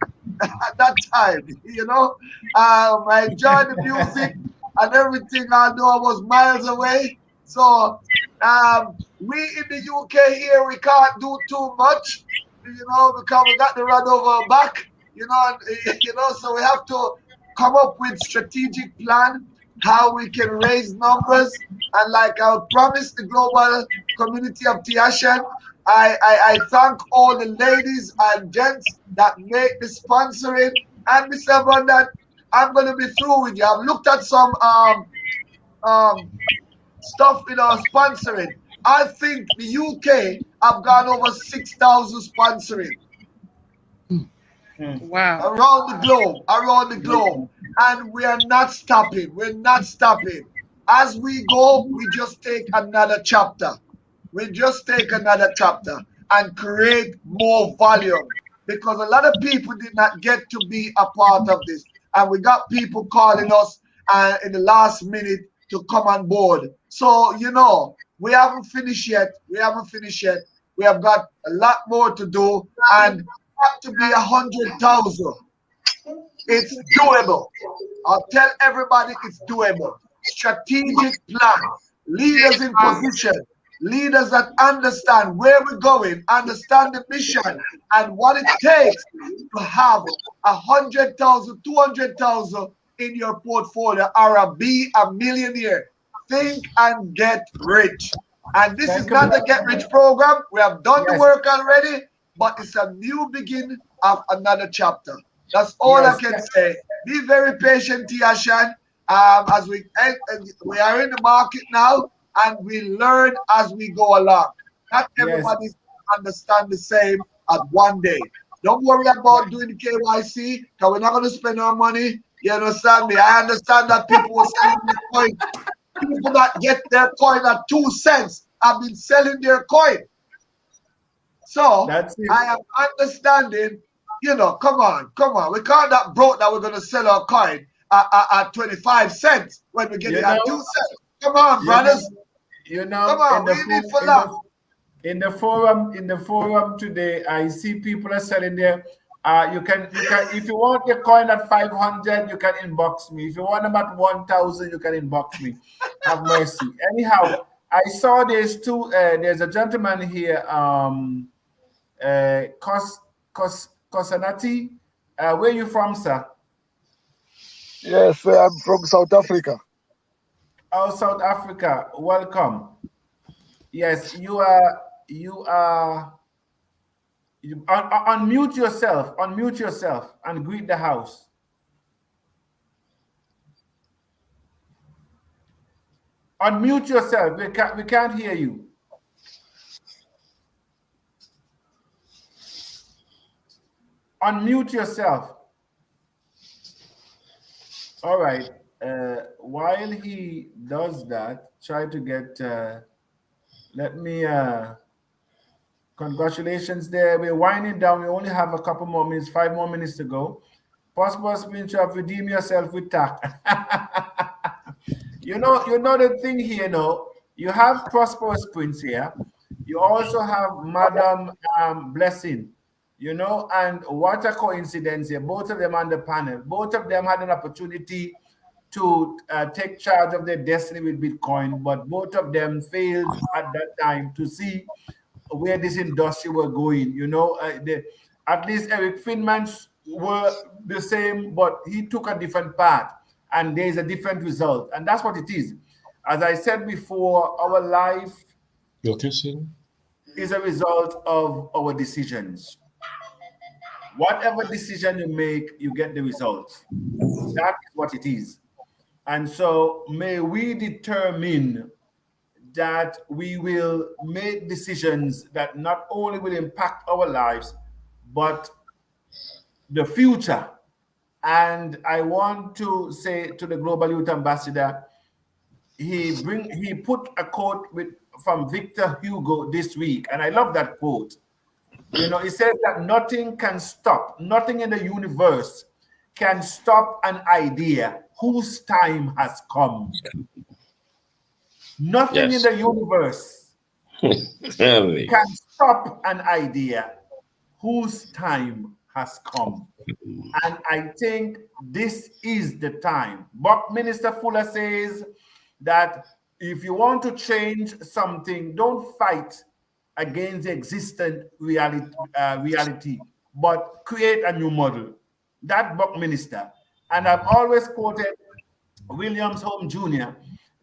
at that time. You know, I enjoyed the music and everything, although I was miles away. So we in the UK here, we can't do too much, you know, because we got the run over our back, you know, so we have to come up with strategic plan how we can raise numbers. And like I promised the global community of TACC, I thank all the ladies and gents that make the sponsoring. And Mr. Abundant, I'm going to be through with you. I've looked at some stuff with our sponsoring. I think the UK have gone over 6,000 sponsoring. Wow. Around the globe. And we are not stopping. We're not stopping. As we go, we just take another chapter. We just take another chapter and create more volume. Because a lot of people did not get to be a part of this. And we got people calling us in the last minute to come on board. So, you know, we haven't finished yet. We have got a lot more to do, and to be 100,000. It's doable. I'll tell everybody it's doable. Strategic plan. Leaders in position. Leaders that understand where we're going, understand the mission, and what it takes to have 100,000, 200,000 in your portfolio, or be a millionaire. Think and Get Rich. And this is not the Get Rich program. We have done the work already, but it's a new beginning of another chapter. That's all I can say. Be very patient, Tiashan. As we are in the market now, and we learn as we go along. Not everybody understand the same at one day. Don't worry about doing the KYC, because we're not going to spend our money. You understand me? I understand that people were selling their coin. People that get their coin at 2 cents have been selling their coin. So I am understanding, you know, come on. We can't that broke that we're going to sell our coin at 25 cents when we get it at 2 cents. Come on, brothers. You know, come on, we need for that. In the forum today, I see people are selling there. You can if you want your coin at 500, you can inbox me. If you want them at 1,000, you can inbox me. Have mercy. Anyhow, I saw there's a gentleman here, Kosanati. Where are you from, sir? Yes, I'm from South Africa. Oh, South Africa. Welcome. Yes, you unmute yourself and greet the house. Unmute yourself. We can't hear you. Unmute yourself. All right. While he does that, try to get let me congratulations there. We're winding down. We only have a couple more minutes, 5 more minutes to go. Prosperous means you have redeemed yourself with TACC. you know the thing here, you have Prosperous Prince here. You also have Madam Blessing, and what a coincidence here. Both of them on the panel. Both of them had an opportunity to take charge of their destiny with Bitcoin, but both of them failed at that time to see where this industry were going. At least Eric Finman's were the same, but he took a different path, and there's a different result, and that's what it is. As I said before, our life is a result of our decisions. Whatever decision you make, you get the results. That is what it is. And so may we determine that we will make decisions that not only will impact our lives, but the future. And I want to say to the Global Youth Ambassador, he put a quote from Victor Hugo this week, and I love that quote. He says that nothing can stop, nothing in the universe can stop an idea whose time has come. Nothing in the universe can stop an idea whose time has come. And I think this is the time. Buckminster Fuller says that if you want to change something, don't fight against the existent reality, but create a new model. That Buckminster. And I've always quoted Williams Home Jr.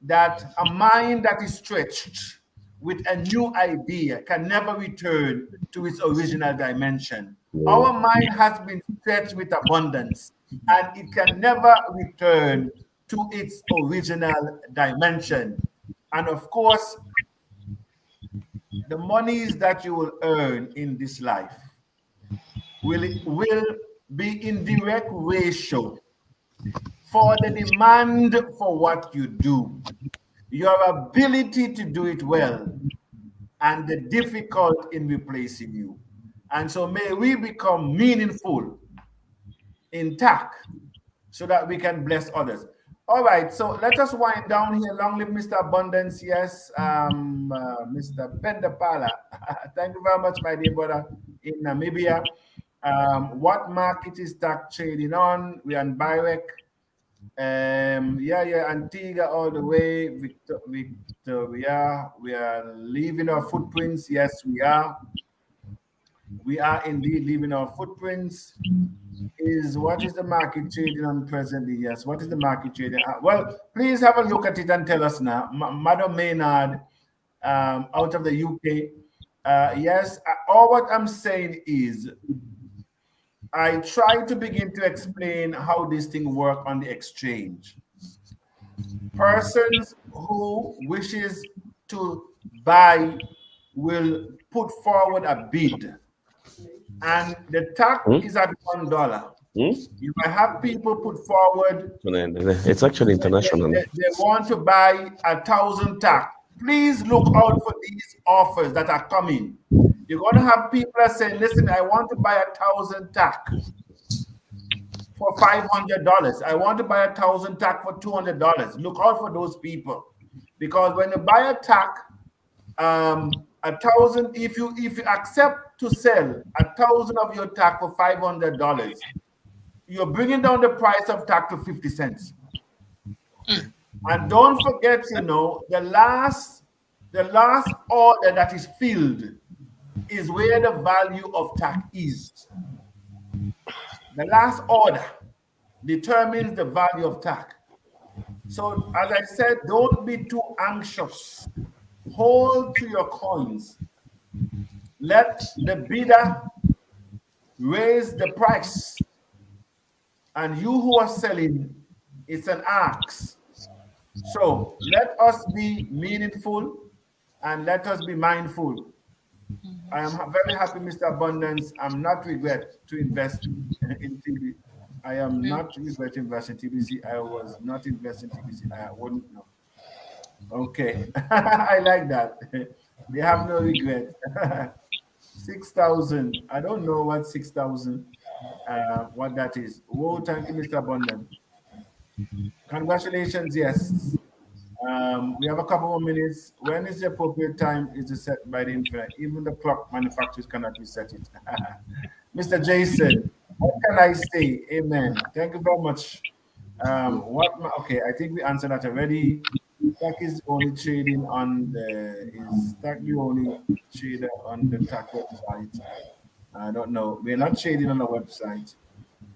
that a mind that is stretched with a new idea can never return to its original dimension. Our mind has been stretched with abundance, and it can never return to its original dimension. And of course, the monies that you will earn in this life will be in direct ratio for the demand for what you do, your ability to do it well, and the difficult in replacing you. And so may we become meaningful in TACC so that we can bless others. All right, so let us wind down here. Long live Mr. Abundance. Yes, Mr. Pendapala. Thank you very much, my dear brother in Namibia. What market is TACC trading on? We're on Birek. Antigua all the way. Victoria. We are leaving our footprints. Yes, we are. We are indeed leaving our footprints. is what is the market trading on presently? Yes, what is the market trading? Well, please have a look at it and tell us now. Madam Maynard, out of the UK. Yes, all what I'm saying is I try to begin to explain how this thing work on the exchange. Persons who wishes to buy will put forward a bid, and the TACC is at $1. You might have people put forward. It's actually international. They want to buy 1,000 TACC. Please look out for these offers that are coming. You're going to have people that say, listen, I want to buy 1,000 TACC for $500. I want to buy 1,000 TACC for $200. Look out for those people. Because when you buy a TACC, 1,000, if you accept to sell 1,000 of your TACC for $500, you're bringing down the price of TACC to 50 cents. And don't forget, you know, the last order that is filled is where the value of TACC is. The last order determines the value of TACC. So, as I said, don't be too anxious. Hold to your coins. Let the bidder raise the price. And you who are selling, it's an ask. So let us be meaningful and let us be mindful. I am very happy, Mr. Abundance. I'm not regret to invest in TBC. I am not regret to invest in TBC. I was not investing in TBC. I wouldn't know. Okay. I like that. They have no regret. 6,000. I don't know what 6,000, what that is. Whoa, thank you, Mr. Abundance. Congratulations, yes. We have a couple more minutes. When is the appropriate time is set by the infinite? Even the clock manufacturers cannot reset it. Mr. Jason, what can I say? Amen. Thank you very much. Okay, I think we answered that already. TACC is only trading on is TACC the only trader on the TACC website? I don't know. We're not trading on the website.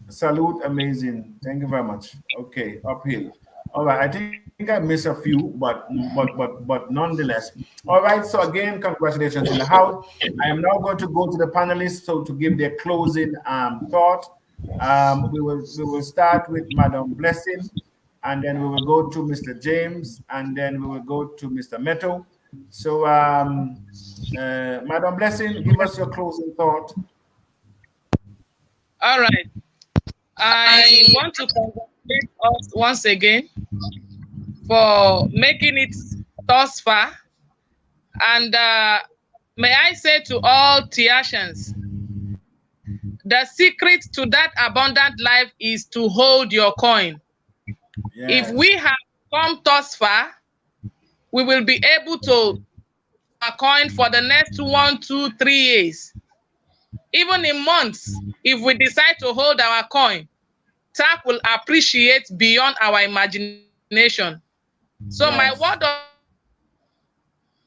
Salute, amazing. Thank you very much. Okay, uphill. All right, I think I missed a few, but nonetheless. All right, so again, congratulations in the house. I am now going to go to the panelists so to give their closing thought. We will start with Madam Blessing, and then we will go to Mr. James, and then we will go to Mr. Meto. So, Madam Blessing, give us your closing thought. All right. I want to congratulate us once again for making it thus far. And may I say to all Tiashans, the secret to that abundant life is to hold your coin. Yes. If we have come thus far, we will be able to a coin for the next 1, 2, 3 years. Even in months, if we decide to hold our coin, TACC will appreciate beyond our imagination. So yes. My word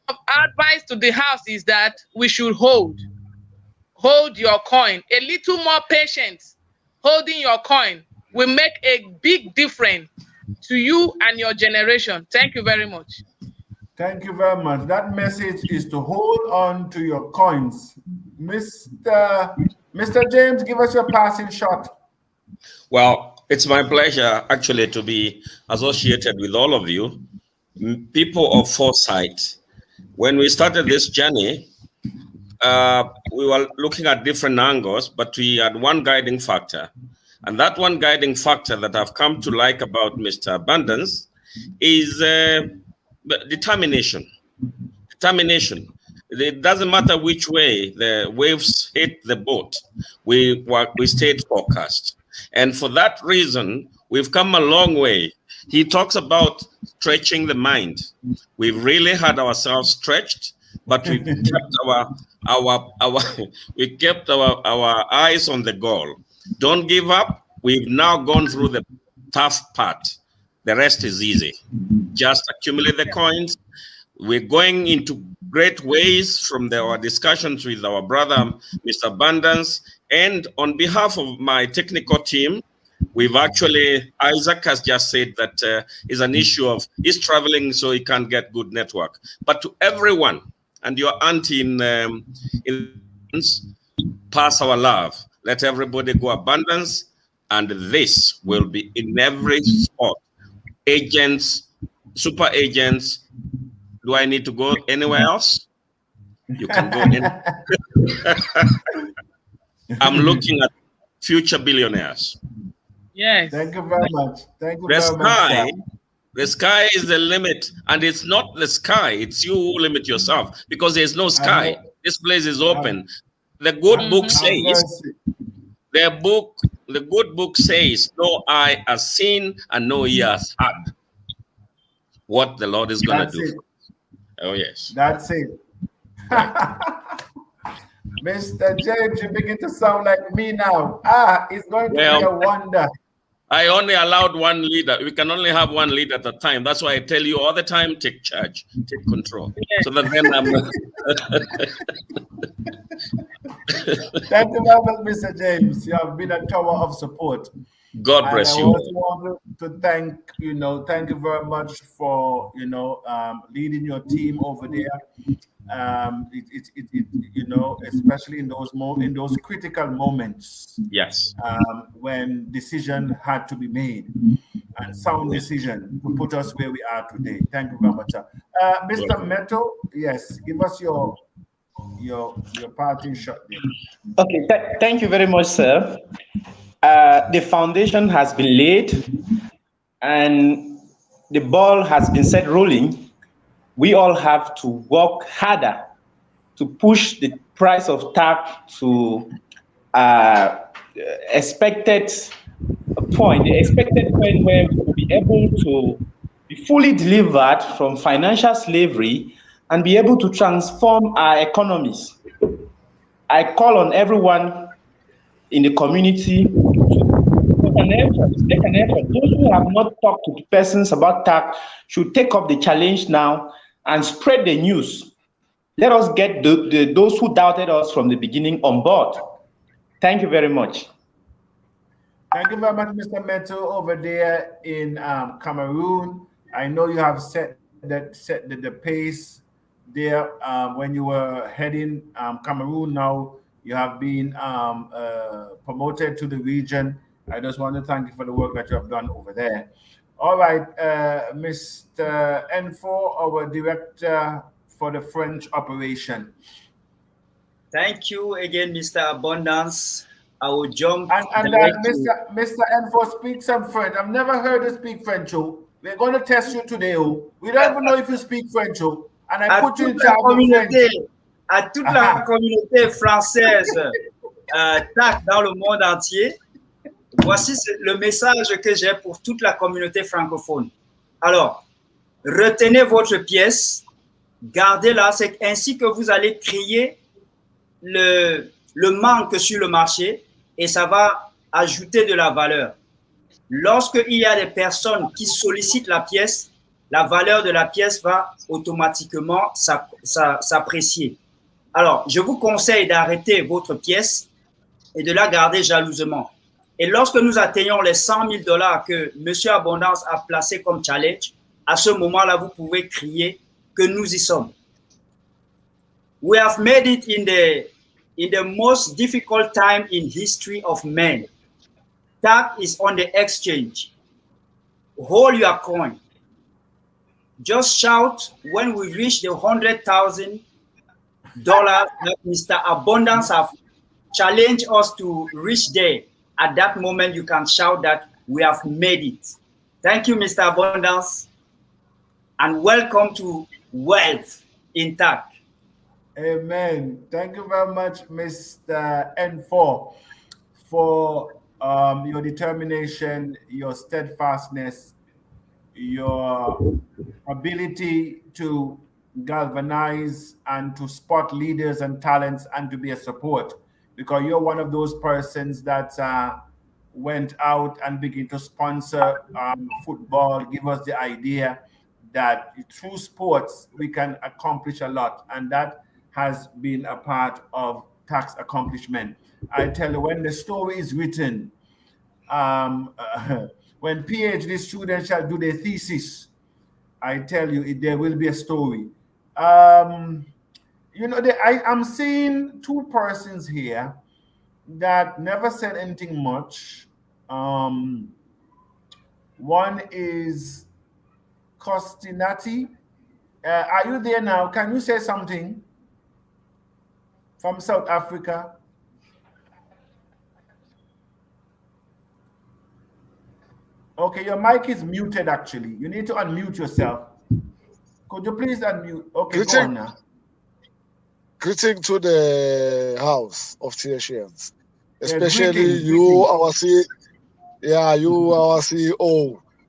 of advice to the house is that we should hold your coin. A little more patience, holding your coin will make a big difference to you and your generation. Thank you very much. Thank you very much. That message is to hold on to your coins. Mr. James, give us your passing shot. Well, it's my pleasure actually to be associated with all of you, people of foresight. When we started this journey, we were looking at different angles, but we had one guiding factor. And that one guiding factor that I've come to like about Mr. Abundance is determination. Determination. It doesn't matter which way the waves hit the boat. We stayed focused. And for that reason, we've come a long way. He talks about stretching the mind. We've really had ourselves stretched, but we kept we kept our eyes on the goal. Don't give up. We've now gone through the tough part. The rest is easy. Just accumulate the coins. We're going into great ways from our discussions with our brother, Mr. Abundance. And on behalf of my technical team, we've actually, Isaac has just said that is an issue of he's traveling, so he can't get good network. But to everyone, and your auntie in pass our love. Let everybody go abundance, and this will be in every spot. Agents, super agents. Do I need to go anywhere else? You can go in. I'm looking at future billionaires. Yes. Thank you very much. Thank you very much, sir. The sky is the limit, and it's not the sky. It's you who limit yourself, because there's no sky. This place is open. The good book says, the good book says, no eye has seen and no ear has heard what the Lord is going to do. Oh, yes. That's it. Mr. James, you begin to sound like me now. It's going to be a wonder. I only allowed one leader. We can only have one leader at a time. That's why I tell you all the time, take charge, take control. So that then I'm... Thank you very much, Mr. James. You have been a tower of support. God bless you. I also want to thank you very much for, leading your team over there. Especially in those critical moments. Yes. When decision had to be made, and sound decision to put us where we are today. Thank you very much, sir. Mr. Meto, yes, give us your parting shot there. Okay, thank you very much, sir. The foundation has been laid, and the ball has been set rolling. We all have to work harder to push the price of TACC to expected point, the expected point where we will be able to be fully delivered from financial slavery and be able to transform our economies. I call on everyone in the community to take an effort. Those who have not talked to persons about TACC should take up the challenge now and spread the news. Let us get those who doubted us from the beginning on board. Thank you very much. Thank you very much, Mr. Meto, over there in Cameroon. I know you have set the pace there when you were heading Cameroon. Now you have been promoted to the region. I just want to thank you for the work that you have done over there. All right, Mr. N4, our director for the French operation. Thank you again, Mr. Abundance. I will jump. And Mr. N4, speak some French. I've never heard you speak French. We're going to test you today. We don't even know if you speak French. And I put you in charge of French. À toute la communauté française, TACC dans le monde entier. Voici le message que j'ai pour toute la communauté francophone. Alors, retenez votre pièce, gardez-la, c'est ainsi que vous allez créer le manque sur le marché et ça va ajouter de la valeur. Lorsqu'il y a des personnes qui sollicitent la pièce, la valeur de la pièce va automatiquement s'apprécier. Alors, je vous conseille d'arrêter votre pièce et de la garder jalousement. Et lorsque nous atteignons les 100 000 $ que M. Abondance a placé comme challenge, à ce moment-là, vous pouvez crier que nous y sommes. We have made it in the most difficult time in history of man. TACC is on the exchange. Hold your coin. Just shout when we reach the $100,000 that Mr. Abundance have challenged us to reach there. At that moment, you can shout that we have made it. Thank you, Mr. Abundance, and welcome to Wealth in TACC. Amen. Thank you very much, Mr. N4, for your determination, your steadfastness, your ability to galvanize and to spot leaders and talents and to be a support. Because you're one of those persons that went out and began to sponsor football, give us the idea that through sports we can accomplish a lot. And that has been a part of TACC's accomplishment. I tell you, when the story is written, when PhD students shall do their thesis, I tell you, there will be a story. You know, I am seeing two persons here that never said anything much. One is Costinati. Are you there now? Can you say something from South Africa? Okay, your mic is muted actually. You need to unmute yourself. Could you please unmute? Okay, go on now. Greeting to the house of TACC, especially you, our CEO.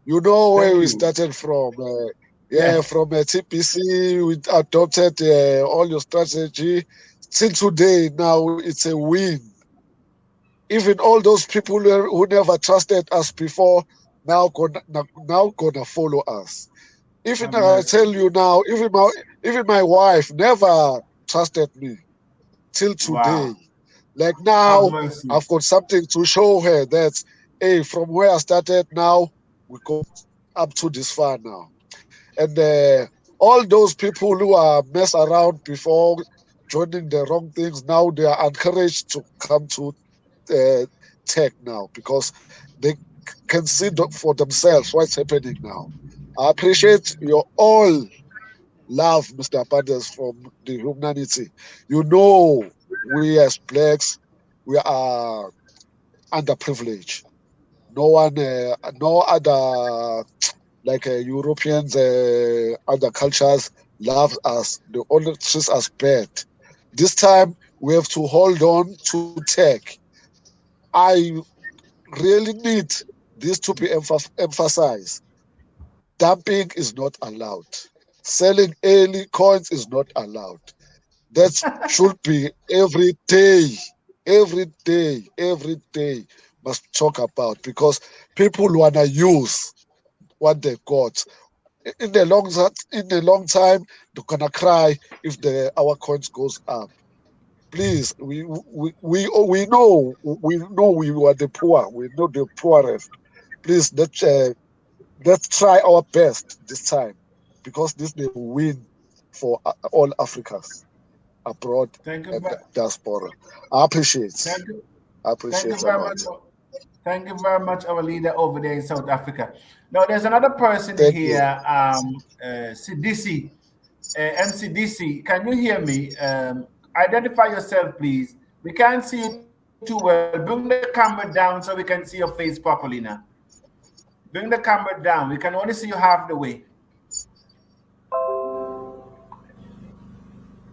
You know where we started from. From TPC, we adopted all your strategy. Till today, now it's a win. Even all those people who never trusted us before, now gonna follow us. Even I tell you now, even my wife never trusted me till today. Wow. Like now, I've got something to show her that, hey, from where I started now, we go up to this far now. And all those people who are mess around before joining the wrong things, now they are encouraged to come to TACC now because they can see for themselves what's happening now. I appreciate your all love, Mr. Abundance, from the humanity. You know, we as blacks, we are underprivileged. No one, no other, like Europeans, other cultures love us. They only treat us bad. This time, we have to hold on to TACC. I really need this to be emphasized. Dumping is not allowed. Selling early coins is not allowed. That should be every day must talk about, because people wanna use what they got. In the long time, they're gonna cry if our coins goes up. Please, we know we were the poor. We know the poorest. Please, let's try our best this time, because this is a win for all Africans abroad and diaspora. I appreciate. Thank you. I appreciate. Thank you very much. Thank you very much, our leader over there in South Africa. Now, there's another person here, Sidisi, MCDC. Can you hear me? Identify yourself, please. We can't see you too well. Bring the camera down so we can see your face properly now. Bring the camera down. We can only see you half the way.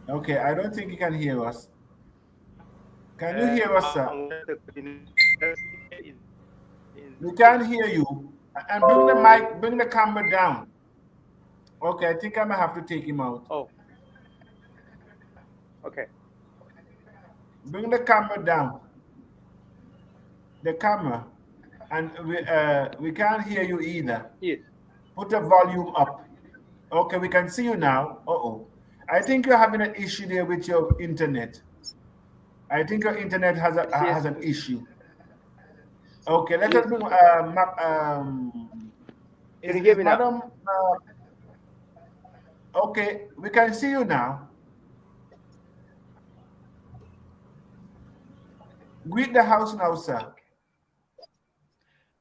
Okay, I don't think you can hear us. Can you hear us, sir? We can't hear you. And bring the mic, bring the camera down. Okay, I think I might have to take him out. Oh. Okay. Bring the camera down. The camera. And we can't hear you either. Yes. Put the volume up. Okay, we can see you now. Uh-oh. I think you're having an issue there with your internet. I think your internet has an issue. Okay, let us bring can you hear me now? Okay, we can see you now. Greet the house now, sir.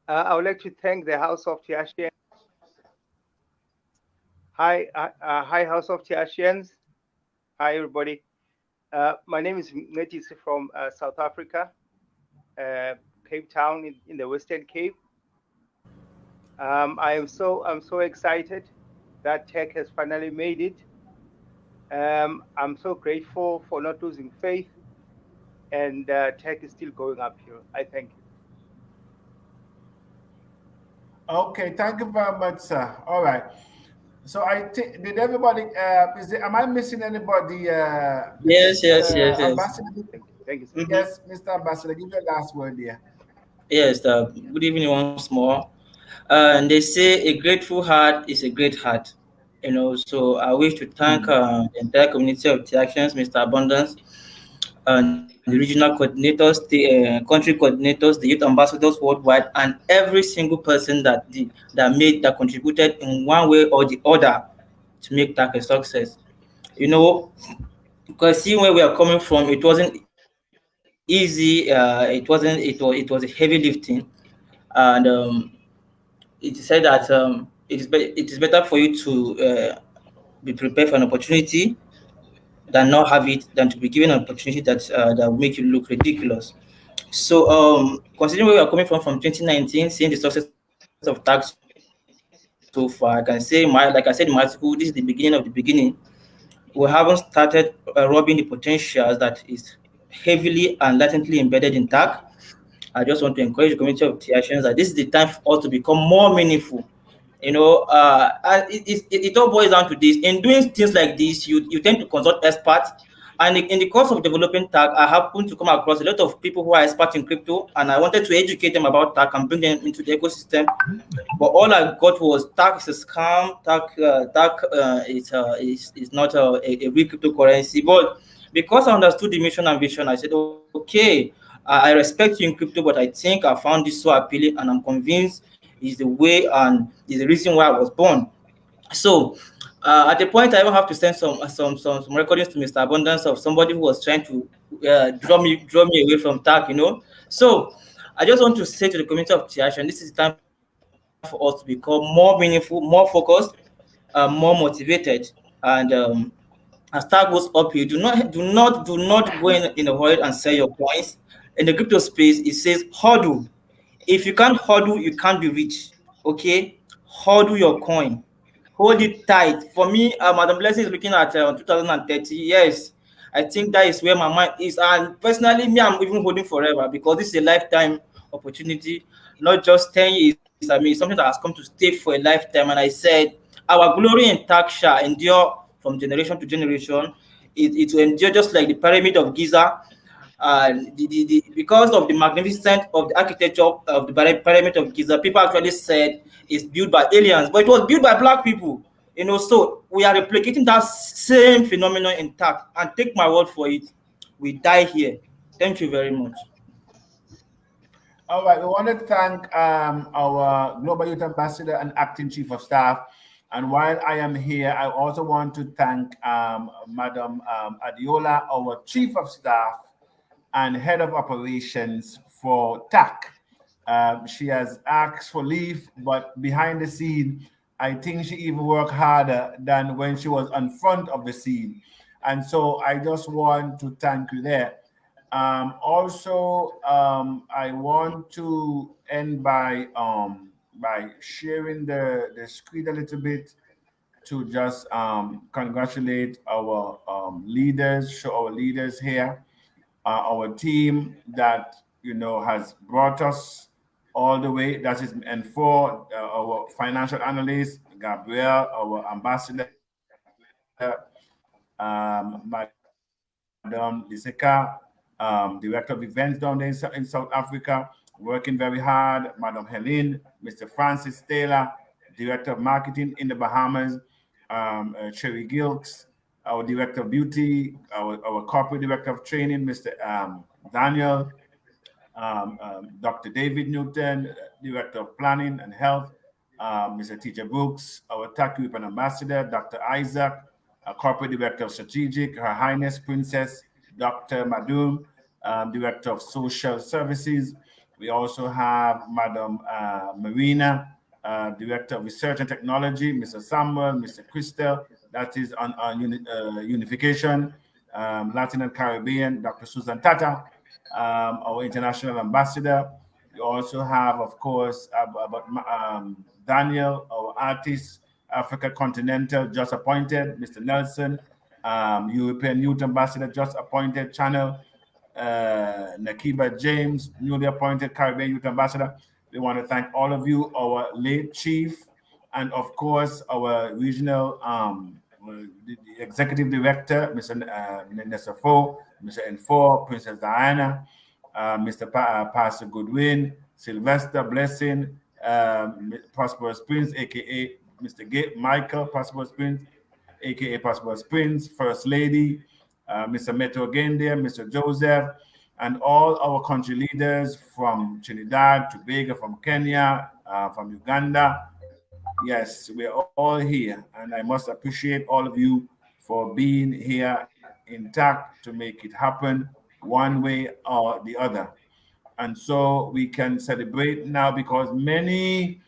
I would like to thank the House of TACC. Hi, House of TACCians. Hi, everybody. My name is Metis from South Africa, Cape Town in the Western Cape. I'm so excited that TACC has finally made it. I'm so grateful for not losing faith, and TACC is still going up here. I thank you. Okay, thank you very much, sir. All right. So did everybody? Am I missing anybody? Yes. Ambassador. Thank you, sir. Yes, Mr. Ambassador, give your last word there. Yes. Good evening once more. And they say a grateful heart is a great heart. You know, so I wish to thank the entire community of TACCians, Mr. Abundance, and the regional coordinators, the country coordinators, the youth ambassadors worldwide, and every single person that contributed in one way or the other to make TACC a success. You know, because seeing where we are coming from, it wasn't easy. It was a heavy lifting, and it is said that it is better for you to be prepared for an opportunity than not have it, than to be given an opportunity that will make you look ridiculous. So, considering where we are coming from 2019, seeing the success of TACC so far, I can say, like I said in my article, this is the beginning of the beginning. We haven't started robbing the potentials that is heavily and latently embedded in TACC. I just want to encourage the community of Tiashans that this is the time for us to become more meaningful. And it all boils down to this. In doing things like this, you tend to consult experts. And in the course of developing TACC, I happened to come across a lot of people who are experts in crypto, and I wanted to educate them about TACC and bring them into the ecosystem. But all I got was TACC is a scam. TACC is not a real cryptocurrency. But because I understood the mission and vision, I said, okay, I respect you in crypto, but I think I found this so appealing, and I'm convinced is the way and is the reason why I was born. So at the point, I even have to send some recordings to Mr. Abundance of somebody who was trying to draw me away from TACC. So I just want to say to the community of Tiash, and this is the time for us to become more meaningful, more focused, more motivated, and as TACC goes up, you do not go in a hurry and sell your coins. In the crypto space, it says hodl. If you can't hodl, you can't be rich. Okay, hodl your coin, hold it tight. For me, Madam Blessing is looking at 2030. Yes, I think that is where my mind is. And personally, me, I'm even holding forever because this is a lifetime opportunity, not just 10 years. I mean, something that has come to stay for a lifetime. And I said, our glory in TACC shall endure from generation to generation. It will endure just like the pyramid of Giza. Because of the magnificence of the architecture of the pyramid of Giza, people actually said it's built by aliens, but it was built by black people. So we are replicating that same phenomenon in TACC, and take my word for it, we die here. Thank you very much. All right, we want to thank our Global Youth Ambassador and Acting Chief of Staff. And while I am here, I also want to thank Madam Adiola, our Chief of Staff and Head of Operations for TACC. She has asked for leave, but behind the scene, I think she even worked harder than when she was in front of the scene. And so I just want to thank you there. Also, I want to end by sharing the screen a little bit to just congratulate our leaders, show our leaders here, our team that has brought us all the way. That is, and for our financial analyst Gabriel, our ambassador, Madam Iseka, Director of Events down there in South Africa, working very hard. Madam Helene, Mr. Francis Taylor, Director of Marketing in the Bahamas, Cherry Gilks, our Director of Beauty, our Corporate Director of Training, Mr. Daniel, Dr. David Newton, Director of Planning and Health, Mr. Teacher Brooks, our TACC European Ambassador, Dr. Isaac, Corporate Director of Strategic, Her Highness Princess Dr. Madum, Director of Social Services. We also have Madam Marina, Director of Research and Technology, Mr. Samuel, Mr. Christel, that is on Unification, Latin and Caribbean, Dr. Susan Tata, our International Ambassador. We also have, of course, Daniel, our Artist, Africa Continental, just appointed, Mr. Nelson, European Youth Ambassador, just appointed, Channel, Nakiba James, newly appointed Caribbean Youth Ambassador. We want to thank all of you, our late chief, and of course, our regional the executive director, Mr. Nesafo, Mr. N4, Princess Diana, Mr. Pastor Goodwin, Sylvester Blessing, Prosperous Prince, aka Mr. Michael Prosperous Prince, aka Prosperous Prince, First Lady, Mr. Meto Gende, Mr. Joseph, and all our country leaders from Trinidad, Tobago, from Kenya, from Uganda. Yes, we're all here, and I must appreciate all of you for being here intact to make it happen one way or the other. And so we can celebrate now, because many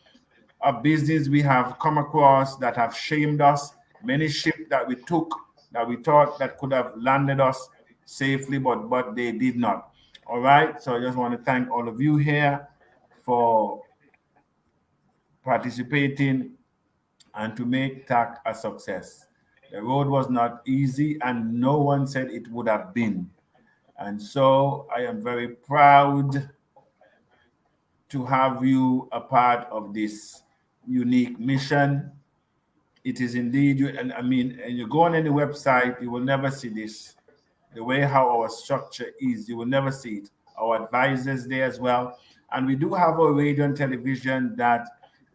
of business we have come across that have shamed us, many ships that we took that we thought that could have landed us safely, but they did not. All right, so I just want to thank all of you here for participating and to make TACC a success. The road was not easy, and no one said it would have been. And so I am very proud to have you a part of this unique mission. It is indeed, and you go on any website, you will never see this. The way how our structure is, you will never see it. Our advisors there as well. And we do have a radio and television that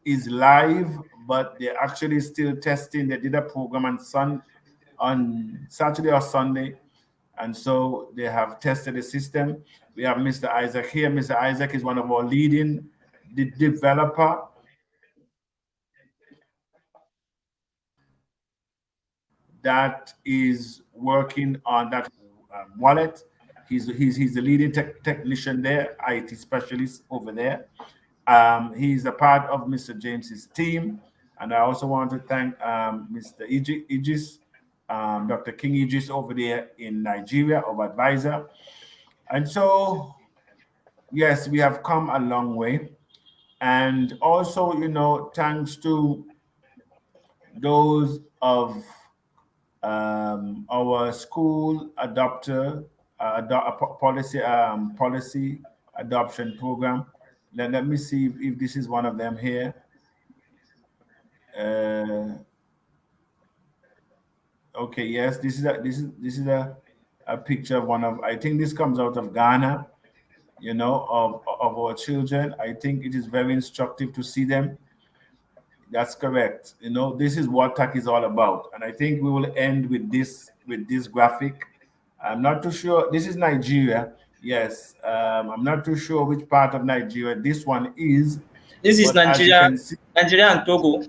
is live, but they're actually still testing. They did a program on Saturday or Sunday, and so they have tested the system. We have Mr. Isaac here. Mr. Isaac is one of our leading developer that is working on that wallet. He's the leading technician there, IT specialist over there. He's a part of Mr. James's team. And I also want to thank Mr. Idris, Dr. King Idris over there in Nigeria, our advisor. And so, yes, we have come a long way. And also, thanks to those of our school policy adoption program. Let me see if this is one of them here. Okay, yes, this is a picture of one of, I think this comes out of Ghana, of our children. I think it is very instructive to see them. That's correct. This is what TACC is all about. And I think we will end with this graphic. I'm not too sure. This is Nigeria. Yes. I'm not too sure which part of Nigeria this one is. This is Nigeria, Nigeria and Togo.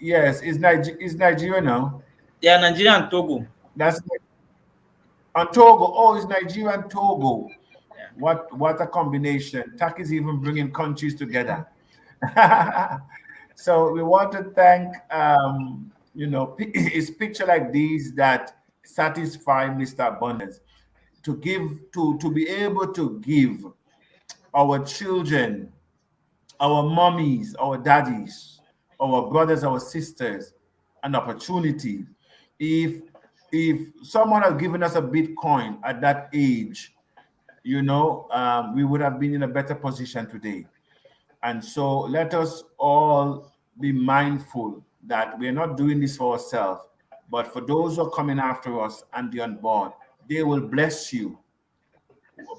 Yes, is Nigeria now? Yeah, Nigeria and Togo. That's on Togo. Oh, it's Nigeria and Togo. Yeah. What a combination. TACC is even bringing countries together. So we want to thank it's picture like these that satisfy Mr. Abundance, to be able to give our children, our mommies, our daddies, our brothers, our sisters an opportunity. If someone had given us a Bitcoin at that age, we would have been in a better position today. And so let us all be mindful that we're not doing this for ourselves, but for those who are coming after us and the unborn. They will bless you.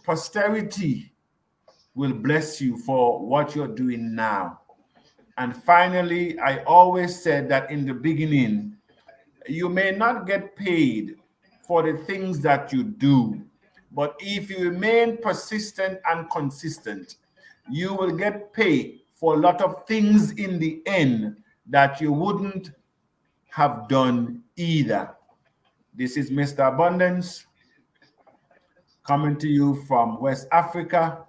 Posterity will bless you for what you're doing now. And finally, I always said that in the beginning, you may not get paid for the things that you do, but if you remain persistent and consistent, you will get paid for a lot of things in the end that you wouldn't have done either. This is Mr. Abundance coming to you from West Africa,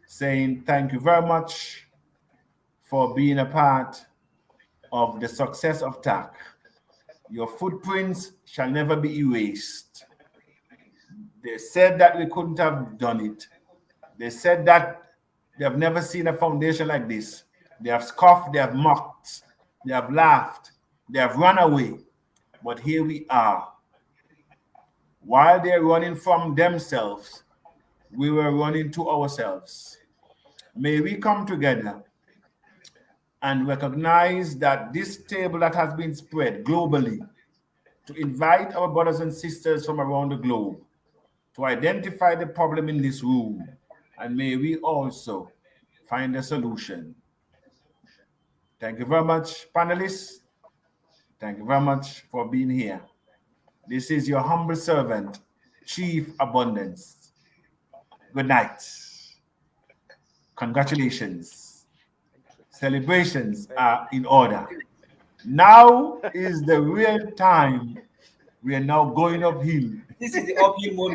saying thank you very much for being a part of the success of TACC. Your footprints shall never be erased. They said that we couldn't have done it. They said that they have never seen a foundation like this. They have scoffed, they have mocked, they have laughed, they have run away. But here we are. While they're running from themselves, we were running to ourselves. May we come together and recognize that this table that has been spread globally, to invite our brothers and sisters from around the globe to identify the problem in this room, and may we also find a solution. Thank you very much, panelists. Thank you very much for being here. This is your humble servant, Chief Abundance. Good night. Congratulations. Celebrations are in order. Now is the real time. We are now going uphill. This is the uphill moment.